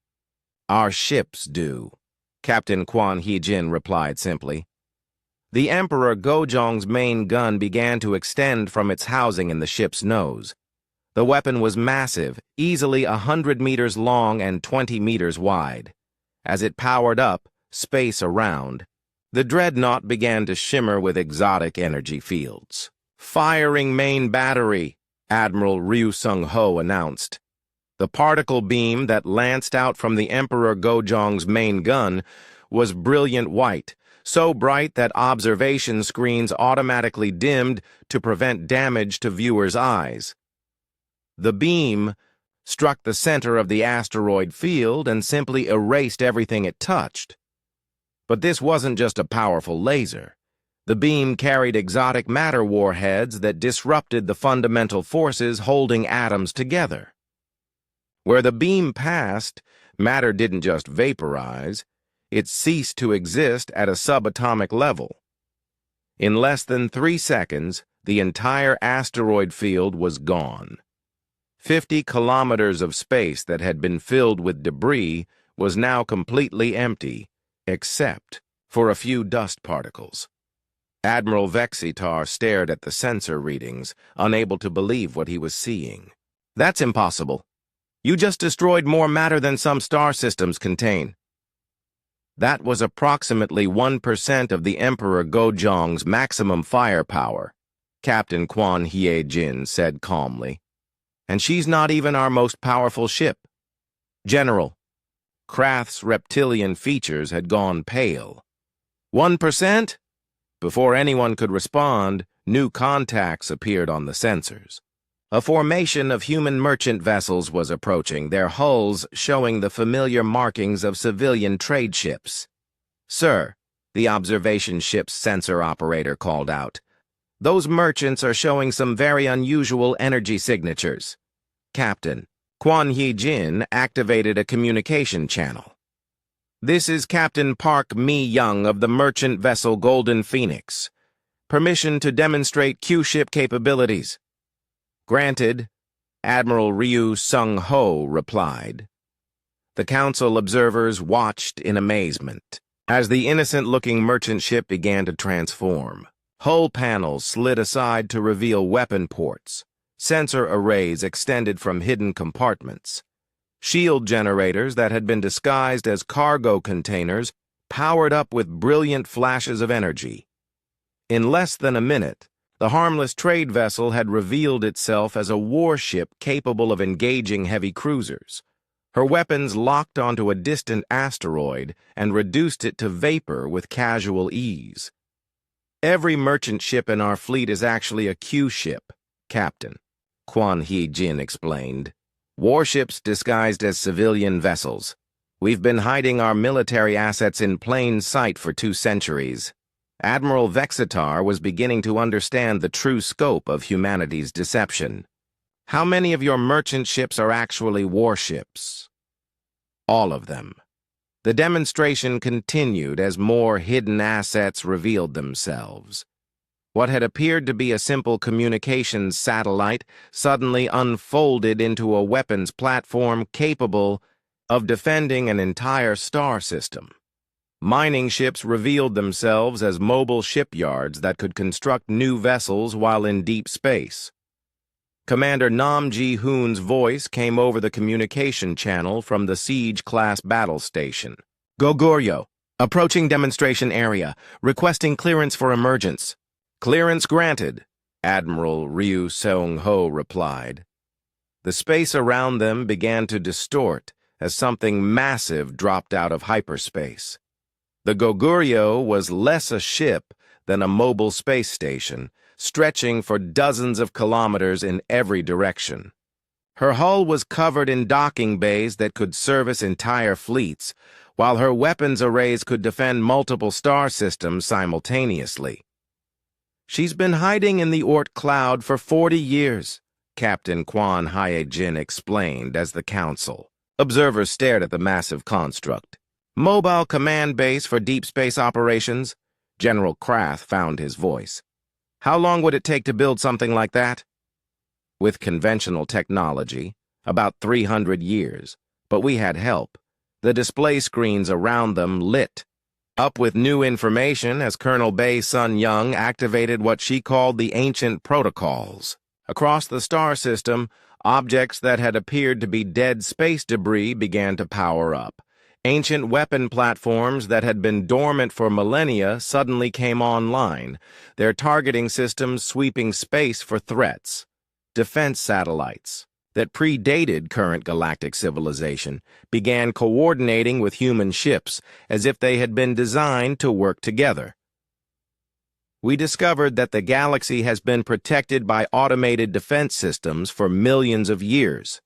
Our ships do, Captain Quan Hee-jin replied simply. The Emperor Gojong's main gun began to extend from its housing in the ship's nose. The weapon was massive, easily 100 meters long and 20 meters wide. As it powered up, space around, the dreadnought began to shimmer with exotic energy fields. Firing main battery, Admiral Ryu Sung-ho announced. The particle beam that lanced out from the Emperor Gojong's main gun was brilliant white, so bright that observation screens automatically dimmed to prevent damage to viewers' eyes. The beam struck the center of the asteroid field and simply erased everything it touched. But this wasn't just a powerful laser. The beam carried exotic matter warheads that disrupted the fundamental forces holding atoms together. Where the beam passed, matter didn't just vaporize, it ceased to exist at a subatomic level. In less than 3 seconds, the entire asteroid field was gone. 50 kilometers of space that had been filled with debris was now completely empty, except for a few dust particles. Admiral Vexitar stared at the sensor readings, unable to believe what he was seeing. That's impossible. You just destroyed more matter than some star systems contain. That was approximately 1% of the Emperor Gojong's maximum firepower, Captain Quan Hye-jin said calmly. And she's not even our most powerful ship. General, Krath's reptilian features had gone pale. 1%? Before anyone could respond, new contacts appeared on the sensors. A formation of human merchant vessels was approaching, their hulls showing the familiar markings of civilian trade ships. Sir, the observation ship's sensor operator called out, those merchants are showing some very unusual energy signatures. Captain, Quan Hee-jin activated a communication channel. This is Captain Park Mi-young of the merchant vessel Golden Phoenix. Permission to demonstrate Q-ship capabilities. Granted, Admiral Ryu Sung-ho replied. The Council observers watched in amazement as the innocent-looking merchant ship began to transform. Hull panels slid aside to reveal weapon ports. Sensor arrays extended from hidden compartments. Shield generators that had been disguised as cargo containers powered up with brilliant flashes of energy. In less than a minute, the harmless trade vessel had revealed itself as a warship capable of engaging heavy cruisers. Her weapons locked onto a distant asteroid and reduced it to vapor with casual ease. "Every merchant ship in our fleet is actually a Q ship, Captain," Quan Hee-jin explained. "Warships disguised as civilian vessels. We've been hiding our military assets in plain sight for 2 centuries. Admiral Vexitar was beginning to understand the true scope of humanity's deception. How many of your merchant ships are actually warships?" "All of them." The demonstration continued as more hidden assets revealed themselves. What had appeared to be a simple communications satellite suddenly unfolded into a weapons platform capable of defending an entire star system. Mining ships revealed themselves as mobile shipyards that could construct new vessels while in deep space. Commander Nam Ji-hoon's voice came over the communication channel from the Siege-class battle station. "Goguryeo, approaching demonstration area, requesting clearance for emergence." "Clearance granted," Admiral Ryu Seung-ho replied. The space around them began to distort as something massive dropped out of hyperspace. The Goguryeo was less a ship than a mobile space station, stretching for dozens of kilometers in every direction. Her hull was covered in docking bays that could service entire fleets, while her weapons arrays could defend multiple star systems simultaneously. "She's been hiding in the Oort cloud for 40 years, Captain Quan Hye-jin explained as the council. Observers stared at the massive construct. "Mobile command base for deep space operations?" General Krath found his voice. "How long would it take to build something like that?" "With conventional technology, about 300 years. But we had help. The display screens around them lit up with new information as Colonel Bae Sun-young activated what she called the ancient protocols. Across the star system, objects that had appeared to be dead space debris began to power up. Ancient weapon platforms that had been dormant for millennia suddenly came online, their targeting systems sweeping space for threats. Defense satellites that predated current galactic civilization began coordinating with human ships as if they had been designed to work together. "We discovered that the galaxy has been protected by automated defense systems for millions of years,"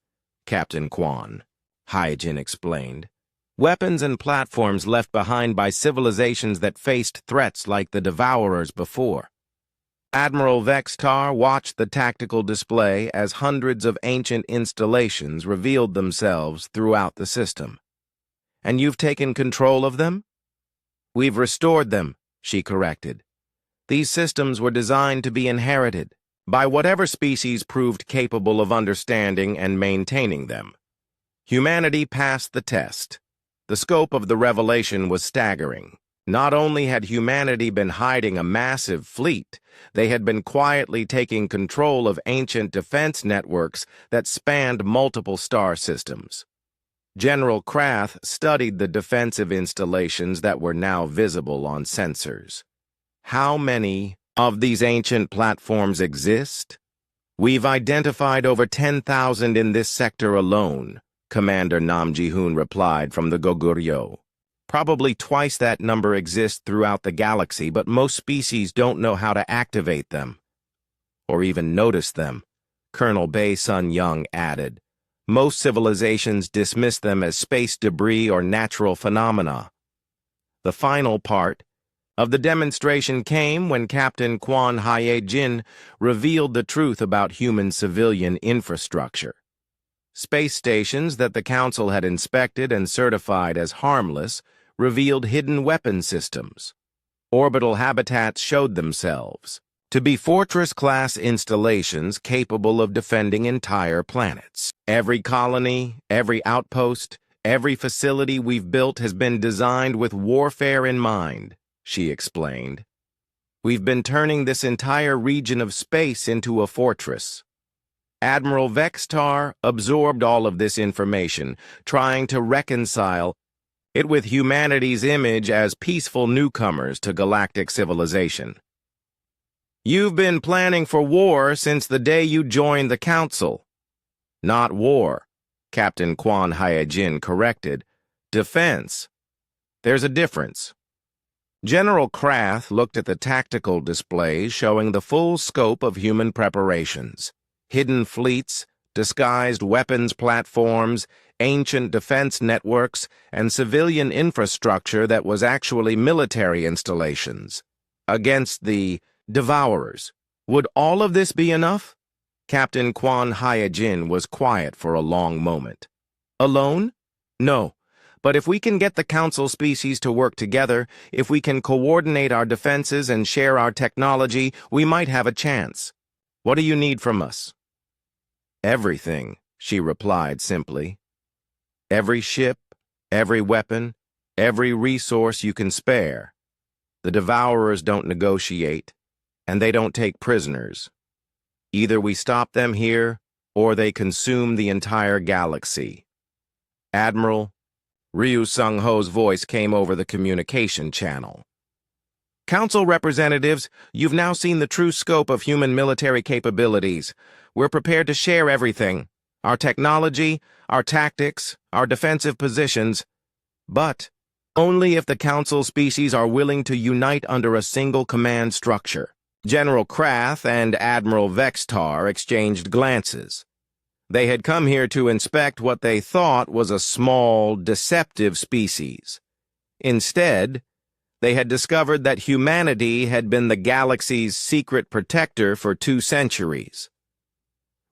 Captain Quan Hye-jin explained. "Weapons and platforms left behind by civilizations that faced threats like the Devourers before." Admiral Vexitar watched the tactical display as hundreds of ancient installations revealed themselves throughout the system. "And you've taken control of them?" "We've restored them," she corrected. "These systems were designed to be inherited by whatever species proved capable of understanding and maintaining them. Humanity passed the test. The scope of the revelation was staggering. Not only had humanity been hiding a massive fleet, they had been quietly taking control of ancient defense networks that spanned multiple star systems. General Krath studied the defensive installations that were now visible on sensors. "How many of these ancient platforms exist?" "We've identified over 10,000 in this sector alone," Commander Nam Ji-hoon replied from the Goguryeo. "Probably twice that number exists throughout the galaxy, but most species don't know how to activate them. Or even notice them," Colonel Bae Sun-young added. "Most civilizations dismiss them as space debris or natural phenomena." The final part of the demonstration came when Captain Quan Hye-jin revealed the truth about human civilian infrastructure. Space stations that the Council had inspected and certified as harmless revealed hidden weapon systems. Orbital habitats showed themselves to be fortress-class installations capable of defending entire planets. "Every colony, every outpost, every facility we've built has been designed with warfare in mind," she explained. "We've been turning this entire region of space into a fortress." Admiral Vexitar absorbed all of this information, trying to reconcile it with humanity's image as peaceful newcomers to galactic civilization. You've been planning for war since the day you joined the council. Not war, Captain Quan Hyejin corrected. Defense. There's a difference. General Krath looked at the tactical displays showing the full scope of human preparations. Hidden fleets, disguised weapons platforms, ancient defense networks, and civilian infrastructure that was actually military installations. Against the Devourers. Would all of this be enough? Captain Quan Hyejin was quiet for a long moment. Alone? No. But if we can get the council species to work together, if we can coordinate our defenses and share our technology, we might have a chance. What do you need from us? Everything, she replied simply. Every ship, every weapon, every resource you can spare. The Devourers don't negotiate, and they don't take prisoners. Either we stop them here, or they consume the entire galaxy. Admiral, Ryu Sung-ho's voice came over the communication channel. Council representatives, you've now seen the true scope of human military capabilities. We're prepared to share everything, our technology, our tactics, our defensive positions, but only if the Council species are willing to unite under a single command structure. General Krath and Admiral Vextar exchanged glances. They had come here to inspect what they thought was a small, deceptive species. Instead, they had discovered that humanity had been the galaxy's secret protector for 2 centuries.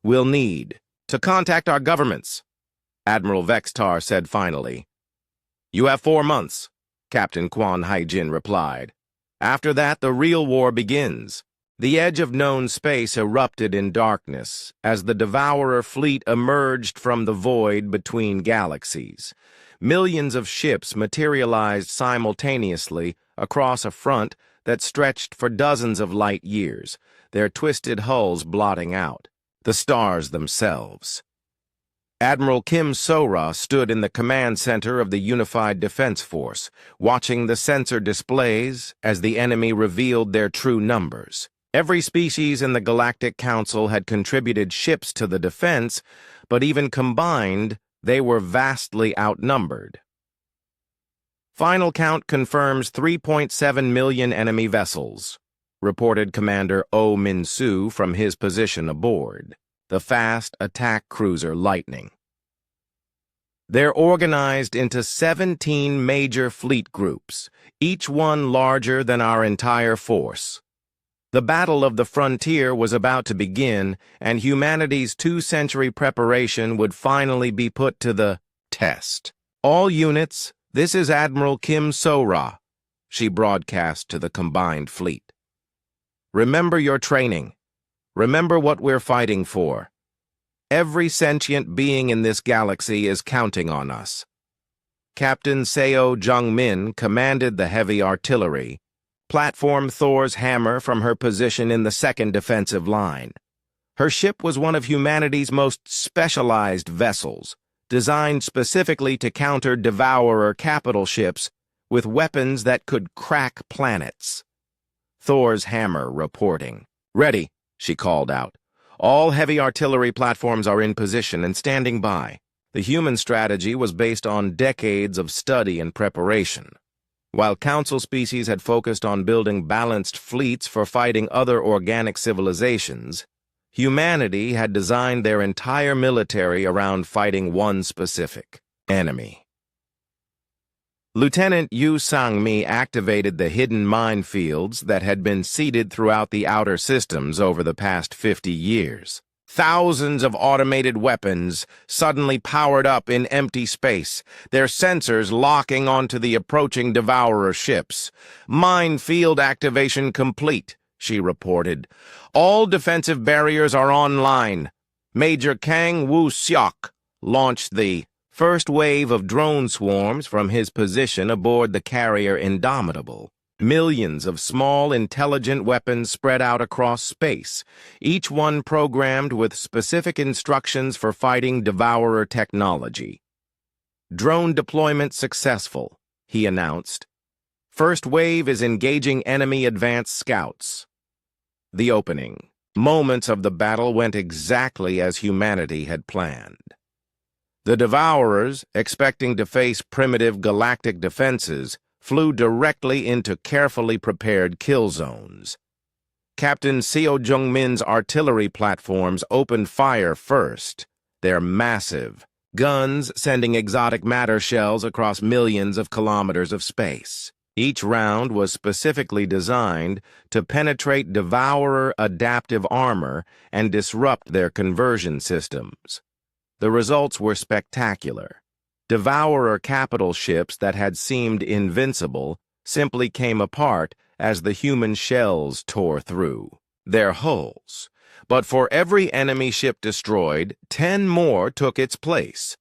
We'll need to contact our governments, Admiral Vextar said finally. You have 4 months, Captain Quan Hyejin replied. After that, the real war begins. The edge of known space erupted in darkness as the Devourer fleet emerged from the void between galaxies. Millions of ships materialized simultaneously across a front that stretched for dozens of light years, their twisted hulls blotting out the stars themselves. Admiral Kim Sora stood in the command center of the Unified Defense Force, watching the sensor displays as the enemy revealed their true numbers. Every species in the Galactic Council had contributed ships to the defense, but even combined, they were vastly outnumbered. Final count confirms 3.7 million enemy vessels, reported Commander Oh Min-soo from his position aboard, the fast attack cruiser Lightning. They're organized into 17 major fleet groups, each one larger than our entire force. The Battle of the Frontier was about to begin, and humanity's 2-century preparation would finally be put to the test. All units, this is Admiral Kim Sora, she broadcast to the combined fleet. Remember your training. Remember what we're fighting for. Every sentient being in this galaxy is counting on us. Captain Seo Jung-min commanded the heavy artillery, platform Thor's hammer from her position in the 2nd defensive line. Her ship was one of humanity's most specialized vessels, designed specifically to counter Devourer capital ships with weapons that could crack planets. Thor's hammer reporting. Ready, she called out. All heavy artillery platforms are in position and standing by. The human strategy was based on decades of study and preparation. While Council species had focused on building balanced fleets for fighting other organic civilizations, humanity had designed their entire military around fighting one specific enemy. Lieutenant Yu Sang-mi activated the hidden minefields that had been seeded throughout the outer systems over the past 50 years. Thousands of automated weapons suddenly powered up in empty space, their sensors locking onto the approaching Devourer ships. Minefield activation complete, she reported. All defensive barriers are online. Major Kang Woo-seok launched the first wave of drone swarms from his position aboard the carrier Indomitable. Millions of small, intelligent weapons spread out across space, each one programmed with specific instructions for fighting Devourer technology. Drone deployment successful, he announced. First wave is engaging enemy advanced scouts. The opening moments of the battle went exactly as humanity had planned. The Devourers, expecting to face primitive galactic defenses, flew directly into carefully prepared kill zones. Captain Seo Jung-min's artillery platforms opened fire first, their massive guns sending exotic matter shells across millions of kilometers of space. Each round was specifically designed to penetrate Devourer adaptive armor and disrupt their conversion systems. The results were spectacular. Devourer capital ships that had seemed invincible simply came apart as the human shells tore through their hulls. But for every enemy ship destroyed, 10 more took its place.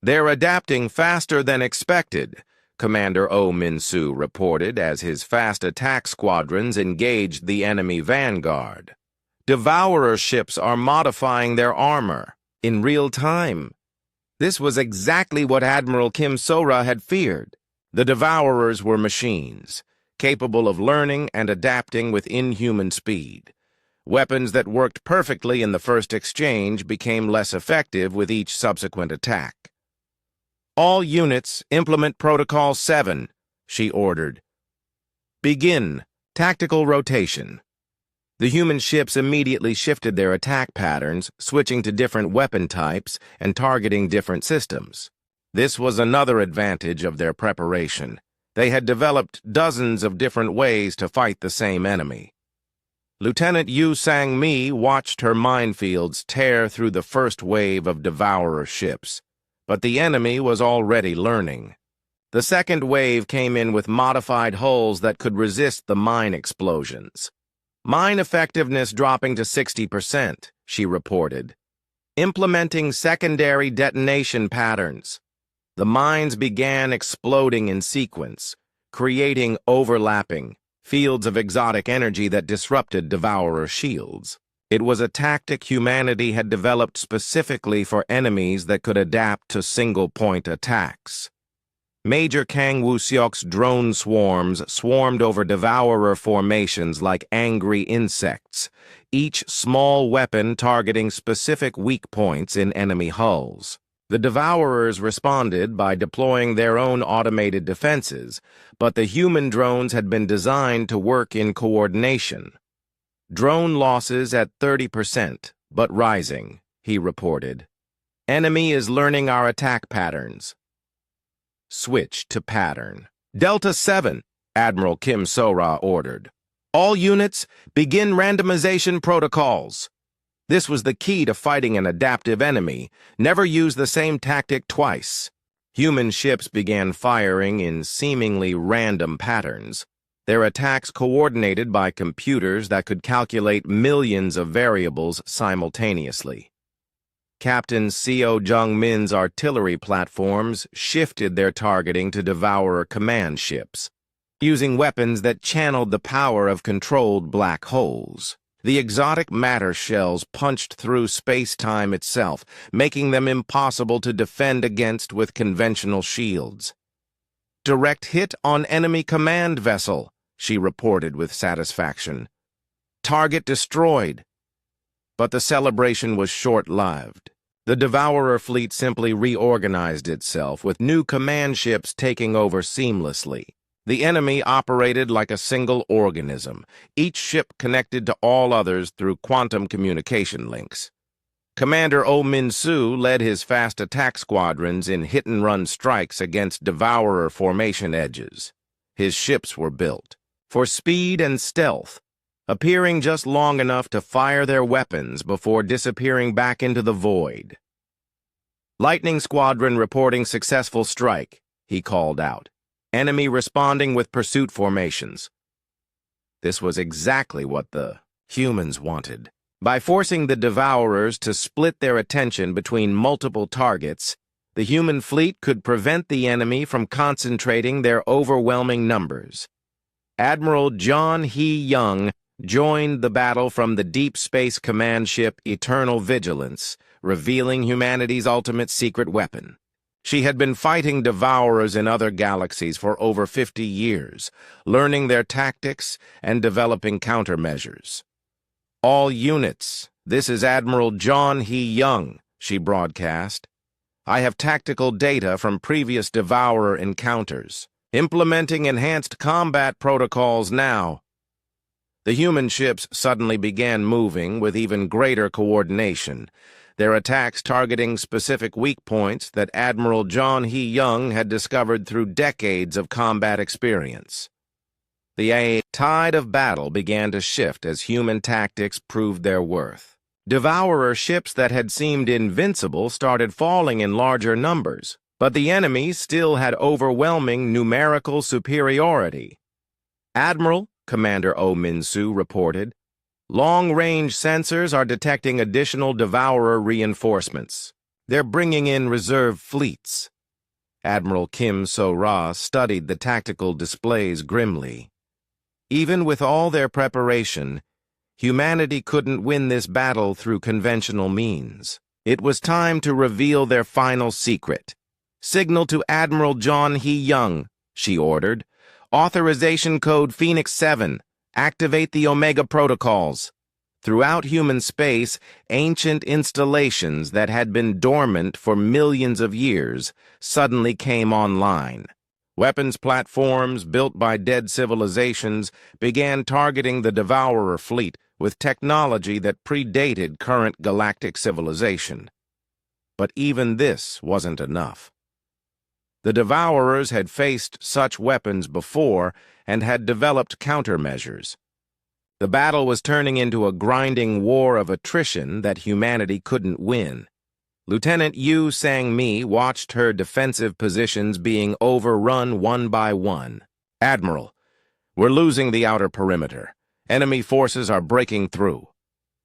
"They're adapting faster than expected," Commander Oh Min-soo reported as his fast attack squadrons engaged the enemy vanguard. "Devourer ships are modifying their armor in real time." This was exactly what Admiral Kim So-ra had feared. The Devourers were machines, capable of learning and adapting with inhuman speed. Weapons that worked perfectly in the first exchange became less effective with each subsequent attack. "All units implement Protocol 7, she ordered. "Begin tactical rotation." The human ships immediately shifted their attack patterns, switching to different weapon types and targeting different systems. This was another advantage of their preparation. They had developed dozens of different ways to fight the same enemy. Lieutenant Yu Sang-mi watched her minefields tear through the first wave of Devourer ships, but the enemy was already learning. The second wave came in with modified hulls that could resist the mine explosions. "Mine effectiveness dropping to 60%, she reported. "Implementing secondary detonation patterns." The mines began exploding in sequence, creating overlapping fields of exotic energy that disrupted Devourer shields. It was a tactic humanity had developed specifically for enemies that could adapt to single-point attacks. Major Kang Woo-seok's drone swarms swarmed over Devourer formations like angry insects, each small weapon targeting specific weak points in enemy hulls. The Devourers responded by deploying their own automated defenses, but the human drones had been designed to work in coordination. "Drone losses at 30%, but rising," he reported. "Enemy is learning our attack patterns." Switch to pattern. "Delta 7, Admiral Kim So-ra ordered. "All units, begin randomization protocols." This was the key to fighting an adaptive enemy. Never use the same tactic twice. Human ships began firing in seemingly random patterns, their attacks coordinated by computers that could calculate millions of variables simultaneously. Captain Seo Jung-min's artillery platforms shifted their targeting to Devourer command ships, using weapons that channeled the power of controlled black holes. The exotic matter shells punched through space-time itself, making them impossible to defend against with conventional shields. "Direct hit on enemy command vessel," she reported with satisfaction. "Target destroyed." But the celebration was short-lived. The Devourer fleet simply reorganized itself, with new command ships taking over seamlessly. The enemy operated like a single organism, each ship connected to all others through quantum communication links. Commander Oh Min-soo led his fast attack squadrons in hit-and-run strikes against Devourer formation edges. His ships were built for speed and stealth, appearing just long enough to fire their weapons before disappearing back into the void. "Lightning Squadron reporting successful strike," he called out. "Enemy responding with pursuit formations." This was exactly what the humans wanted. By forcing the Devourers to split their attention between multiple targets, the human fleet could prevent the enemy from concentrating their overwhelming numbers. Admiral John Hee-young joined the battle from the Deep Space Command ship Eternal Vigilance, revealing humanity's ultimate secret weapon. She had been fighting Devourers in other galaxies for over 50 years, learning their tactics and developing countermeasures. All units, this is Admiral John He Young, she broadcast. I have tactical data from previous Devourer encounters. Implementing enhanced combat protocols now. The human ships suddenly began moving with even greater coordination, their attacks targeting specific weak points that Admiral John He Young had discovered through decades of combat experience. The tide of battle began to shift as human tactics proved their worth. Devourer ships that had seemed invincible started falling in larger numbers, but the enemy still had overwhelming numerical superiority. Admiral, Commander O. Minsu reported, long-range sensors are detecting additional Devourer reinforcements. They're bringing in reserve fleets. Admiral Kim So-ra studied the tactical displays grimly. Even with all their preparation, humanity couldn't win this battle through conventional means. It was time to reveal their final secret. Signal to Admiral John He Young, she ordered. Authorization code Phoenix 7. Activate the Omega protocols. Throughout human space, ancient installations that had been dormant for millions of years suddenly came online. Weapons platforms built by dead civilizations began targeting the Devourer fleet with technology that predated current galactic civilization. But even this wasn't enough. The Devourers had faced such weapons before and had developed countermeasures. The battle was turning into a grinding war of attrition that humanity couldn't win. Lieutenant Yu Sang-mi watched her defensive positions being overrun one by one. Admiral, we're losing the outer perimeter. Enemy forces are breaking through.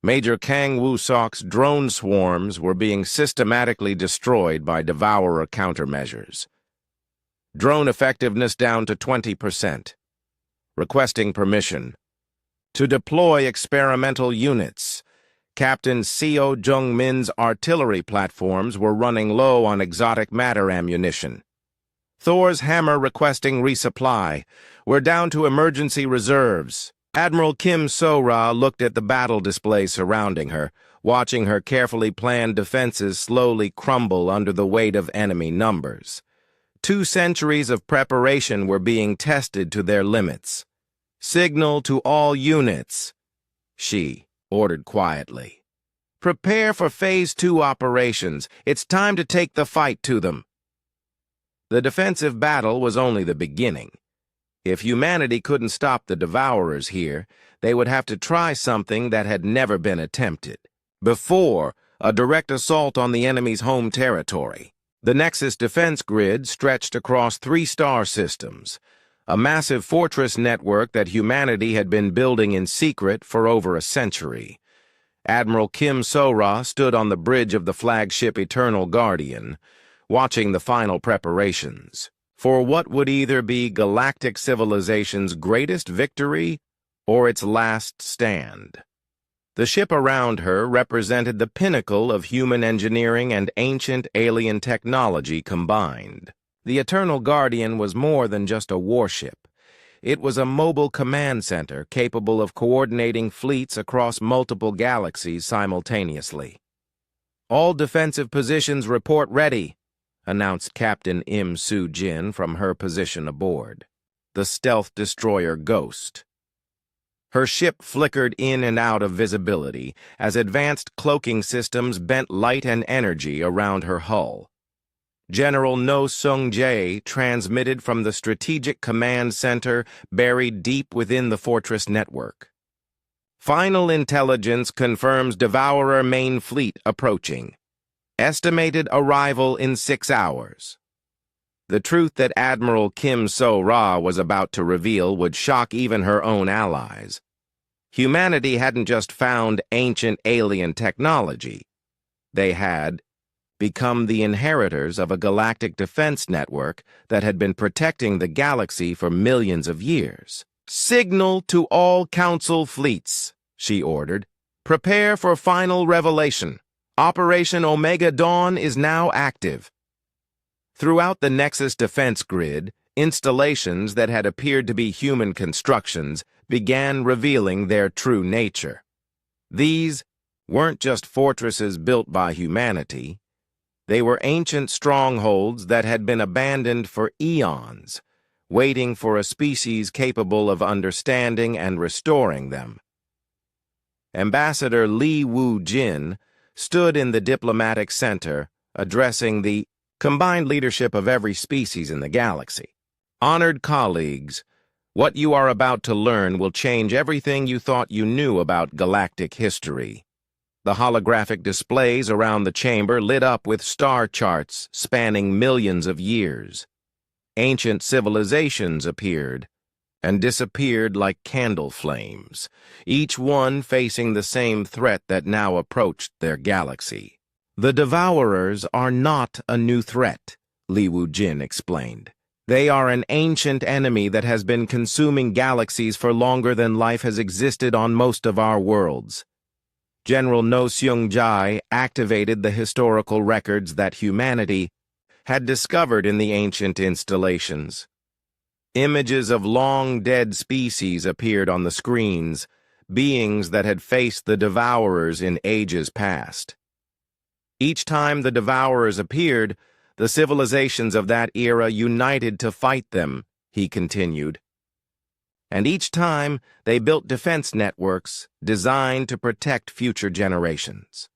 Major Kang Woo-sok's drone swarms were being systematically destroyed by Devourer countermeasures. Drone effectiveness down to 20%. Requesting permission. To deploy experimental units. Captain Seo Jung-min's artillery platforms were running low on exotic matter ammunition. Thor's hammer requesting resupply. We're down to emergency reserves. Admiral Kim So-ra looked at the battle display surrounding her, watching her carefully planned defenses slowly crumble under the weight of enemy numbers. 2 centuries of preparation were being tested to their limits. Signal to all units, she ordered quietly. Prepare for Phase 2 operations. It's time to take the fight to them. The defensive battle was only the beginning. If humanity couldn't stop the Devourers here, they would have to try something that had never been attempted before, a direct assault on the enemy's home territory. The Nexus defense grid stretched across 3 star systems, a massive fortress network that humanity had been building in secret for over a century. Admiral Kim So-ra stood on the bridge of the flagship Eternal Guardian, watching the final preparations for what would either be galactic civilization's greatest victory or its last stand. The ship around her represented the pinnacle of human engineering and ancient alien technology combined. The Eternal Guardian was more than just a warship. It was a mobile command center capable of coordinating fleets across multiple galaxies simultaneously. All defensive positions report ready, announced Captain Im Soo-jin from her position aboard, the stealth destroyer Ghost. Her ship flickered in and out of visibility as advanced cloaking systems bent light and energy around her hull. General No Sung-jae transmitted from the Strategic Command Center buried deep within the fortress network. Final intelligence confirms Devourer main fleet approaching. Estimated arrival in 6 hours. The truth that Admiral Kim So-ra was about to reveal would shock even her own allies. Humanity hadn't just found ancient alien technology. They had become the inheritors of a galactic defense network that had been protecting the galaxy for millions of years. Signal to all Council fleets, she ordered. Prepare for final revelation. Operation Omega Dawn is now active. Throughout the Nexus defense grid, installations that had appeared to be human constructions began revealing their true nature. These weren't just fortresses built by humanity. They were ancient strongholds that had been abandoned for eons, waiting for a species capable of understanding and restoring them. Ambassador Li Wu-jin stood in the diplomatic center, addressing the combined leadership of every species in the galaxy. Honored colleagues, what you are about to learn will change everything you thought you knew about galactic history. The holographic displays around the chamber lit up with star charts spanning millions of years. Ancient civilizations appeared and disappeared like candle flames, each one facing the same threat that now approached their galaxy. The Devourers are not a new threat, Li Wu-jin explained. They are an ancient enemy that has been consuming galaxies for longer than life has existed on most of our worlds. General No Seung-jae activated the historical records that humanity had discovered in the ancient installations. Images of long-dead species appeared on the screens, beings that had faced the Devourers in ages past. Each time the Devourers appeared, the civilizations of that era united to fight them, he continued. And each time, they built defense networks designed to protect future generations.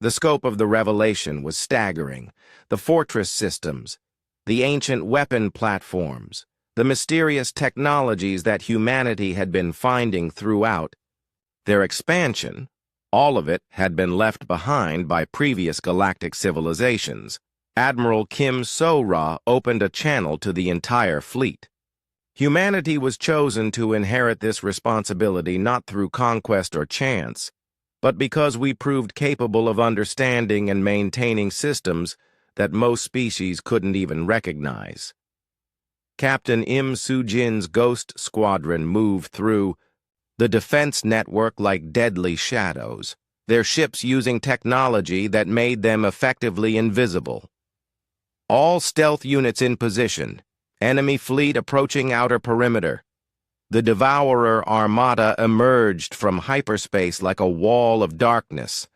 The scope of the revelation was staggering. The fortress systems, the ancient weapon platforms, the mysterious technologies that humanity had been finding throughout their expansion, all of it had been left behind by previous galactic civilizations. Admiral Kim So-ra opened a channel to the entire fleet. Humanity was chosen to inherit this responsibility not through conquest or chance, but because we proved capable of understanding and maintaining systems that most species couldn't even recognize. Captain Im Soo-jin's Ghost Squadron moved through the defense network like deadly shadows, their ships using technology that made them effectively invisible. All stealth units in position, enemy fleet approaching outer perimeter. The Devourer armada emerged from hyperspace like a wall of darkness,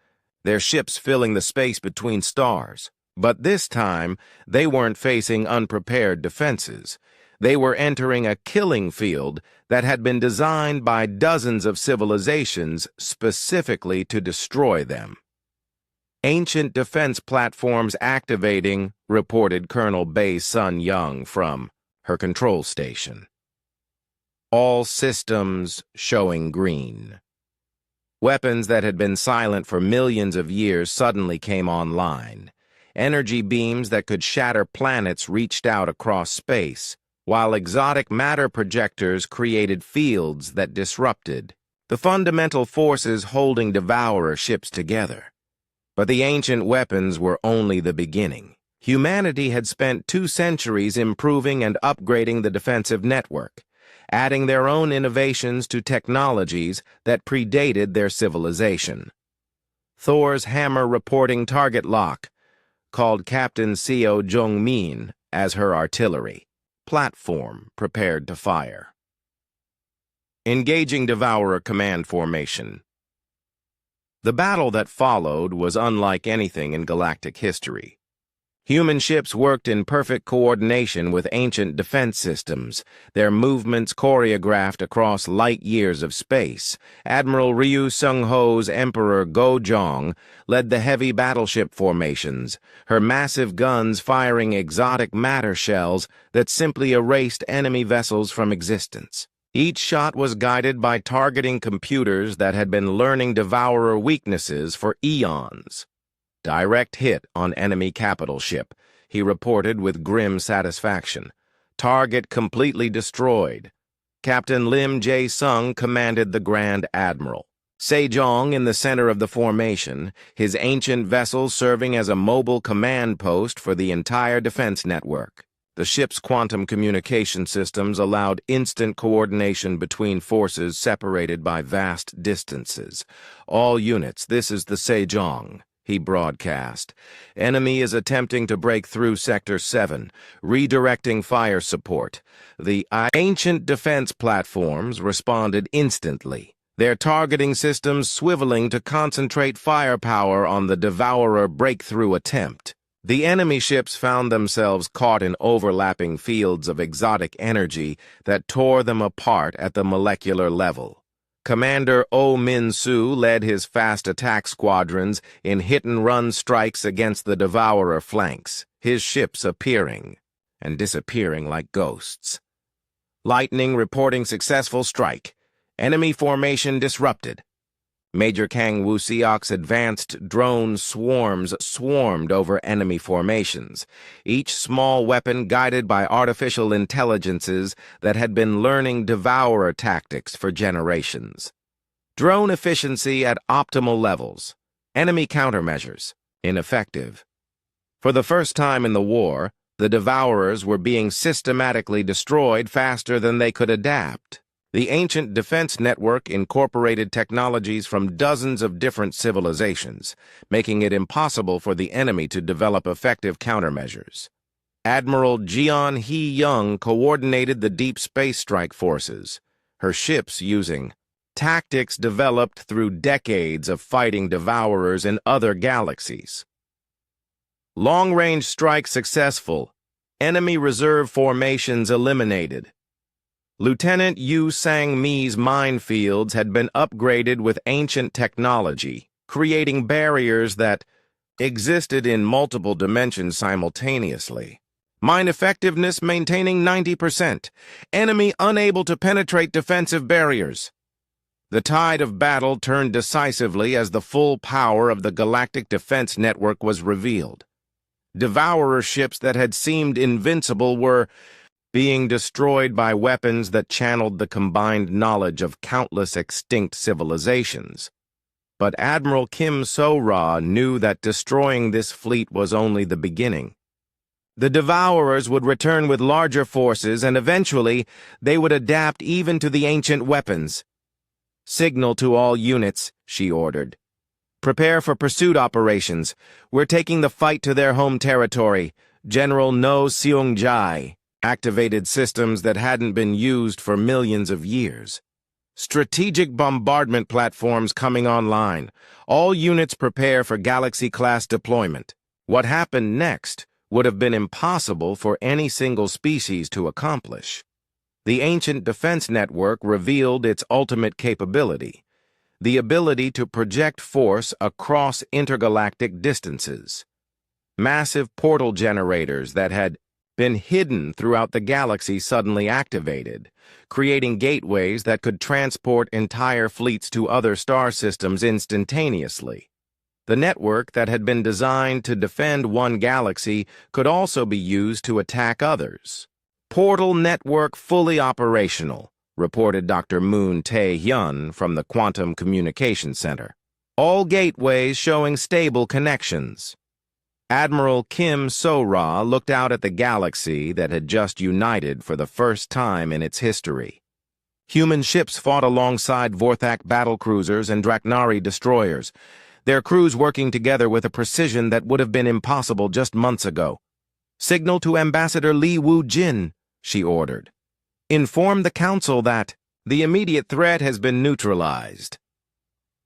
their ships filling the space between stars. But this time, they weren't facing unprepared defenses. They were entering a killing field that had been designed by dozens of civilizations specifically to destroy them. Ancient defense platforms activating, reported Colonel Bae Sun-young from her control station. All systems showing green. Weapons that had been silent for millions of years suddenly came online. Energy beams that could shatter planets reached out across space, while exotic matter projectors created fields that disrupted the fundamental forces holding Devourer ships together. But the ancient weapons were only the beginning. Humanity had spent 2 centuries improving and upgrading the defensive network, adding their own innovations to technologies that predated their civilization. Thor's hammer reporting target lock, called Captain Seo Jung-min as her artillery. Platform prepared to fire. Engaging Devourer command formation. The battle that followed was unlike anything in galactic history. Human ships worked in perfect coordination with ancient defense systems, their movements choreographed across light years of space. Admiral Ryu Seung-ho's Emperor Go-jong led the heavy battleship formations, her massive guns firing exotic matter shells that simply erased enemy vessels from existence. Each shot was guided by targeting computers that had been learning Devourer weaknesses for eons. Direct hit on enemy capital ship, he reported with grim satisfaction. Target completely destroyed. Captain Lim Jae-sung commanded the Grand Admiral. Sejong in the center of the formation, his ancient vessel serving as a mobile command post for the entire defense network. The ship's quantum communication systems allowed instant coordination between forces separated by vast distances. All units, this is the Sejong, he broadcast. Enemy is attempting to break through Sector 7, redirecting fire support. The ancient defense platforms responded instantly. their targeting systems swiveling to concentrate firepower on the Devourer breakthrough attempt. The enemy ships found themselves caught in overlapping fields of exotic energy that tore them apart at the molecular level. Commander Oh Min-soo led his fast attack squadrons in hit-and-run strikes against the Devourer flanks, his ships appearing and disappearing like ghosts. Lightning reporting successful strike. Enemy formation disrupted. Major Kang Wusiok's advanced drone swarms swarmed over enemy formations, each small weapon guided by artificial intelligences that had been learning Devourer tactics for generations. Drone efficiency at optimal levels. Enemy countermeasures ineffective. For the first time in the war, the Devourers were being systematically destroyed faster than they could adapt. The ancient defense network incorporated technologies from dozens of different civilizations, making it impossible for the enemy to develop effective countermeasures. Admiral Jeon Hee-young coordinated the deep space strike forces, her ships using tactics developed through decades of fighting Devourers in other galaxies. Long-range strike successful. Enemy reserve formations eliminated. Lieutenant Yu Sang-mi's minefields had been upgraded with ancient technology, creating barriers that existed in multiple dimensions simultaneously. Mine effectiveness maintaining 90%. Enemy unable to penetrate defensive barriers. The tide of battle turned decisively as the full power of the Galactic Defense Network was revealed. Devourer ships that had seemed invincible were being destroyed by weapons that channeled the combined knowledge of countless extinct civilizations. But Admiral Kim So-ra knew that destroying this fleet was only the beginning. The Devourers would return with larger forces, and eventually they would adapt even to the ancient weapons. "Signal to all units," she ordered. "Prepare for pursuit operations. We're taking the fight to their home territory." General No Seung-jae activated systems that hadn't been used for millions of years. Strategic bombardment platforms coming online. All units prepare for Galaxy-class deployment. What happened next would have been impossible for any single species to accomplish. The ancient defense network revealed its ultimate capability, the ability to project force across intergalactic distances. Massive portal generators that had been hidden throughout the galaxy suddenly activated, creating gateways that could transport entire fleets to other star systems instantaneously. The network that had been designed to defend one galaxy could also be used to attack others. "Portal network fully operational," reported Dr. Moon Tae-hyun from the Quantum Communication Center. "All gateways showing stable connections." Admiral Kim So-ra looked out at the galaxy that had just united for the first time in its history. Human ships fought alongside Vorthak battlecruisers and Draknari destroyers, their crews working together with a precision that would have been impossible just months ago. "Signal to Ambassador Li Wu-jin," she ordered. "Inform the Council that the immediate threat has been neutralized."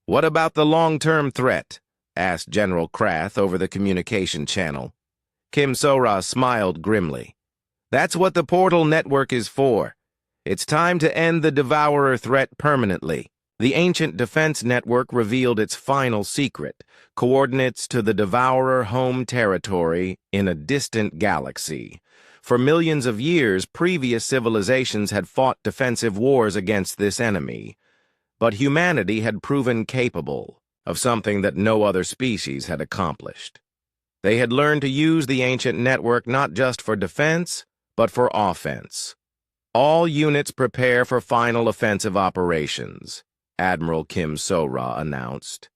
"What about the long-term threat?" asked General Krath over the communication channel. Kim So-ra smiled grimly. "That's what the portal network is for. It's time to end the Devourer threat permanently." The ancient defense network revealed its final secret, coordinates to the Devourer home territory in a distant galaxy. For millions of years, previous civilizations had fought defensive wars against this enemy, but humanity had proven capable of something that no other species had accomplished. They had learned to use the ancient network not just for defense, but for offense. "All units prepare for final offensive operations," Admiral Kim So-ra announced.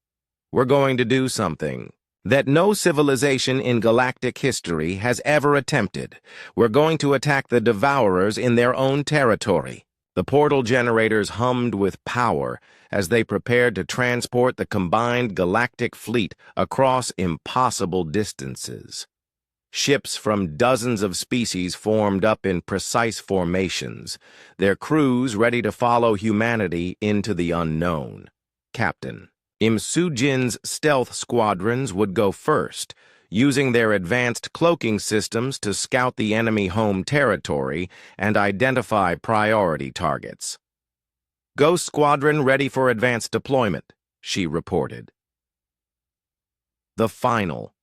"We're going to do something that no civilization in galactic history has ever attempted. We're going to attack the Devourers in their own territory." The portal generators hummed with power as they prepared to transport the combined galactic fleet across impossible distances. Ships from dozens of species formed up in precise formations, their crews ready to follow humanity into the unknown. Captain. Im Soo-jin's stealth squadrons would go first, using their advanced cloaking systems to scout the enemy home territory and identify priority targets. Ghost Squadron ready for advanced deployment, she reported. The final,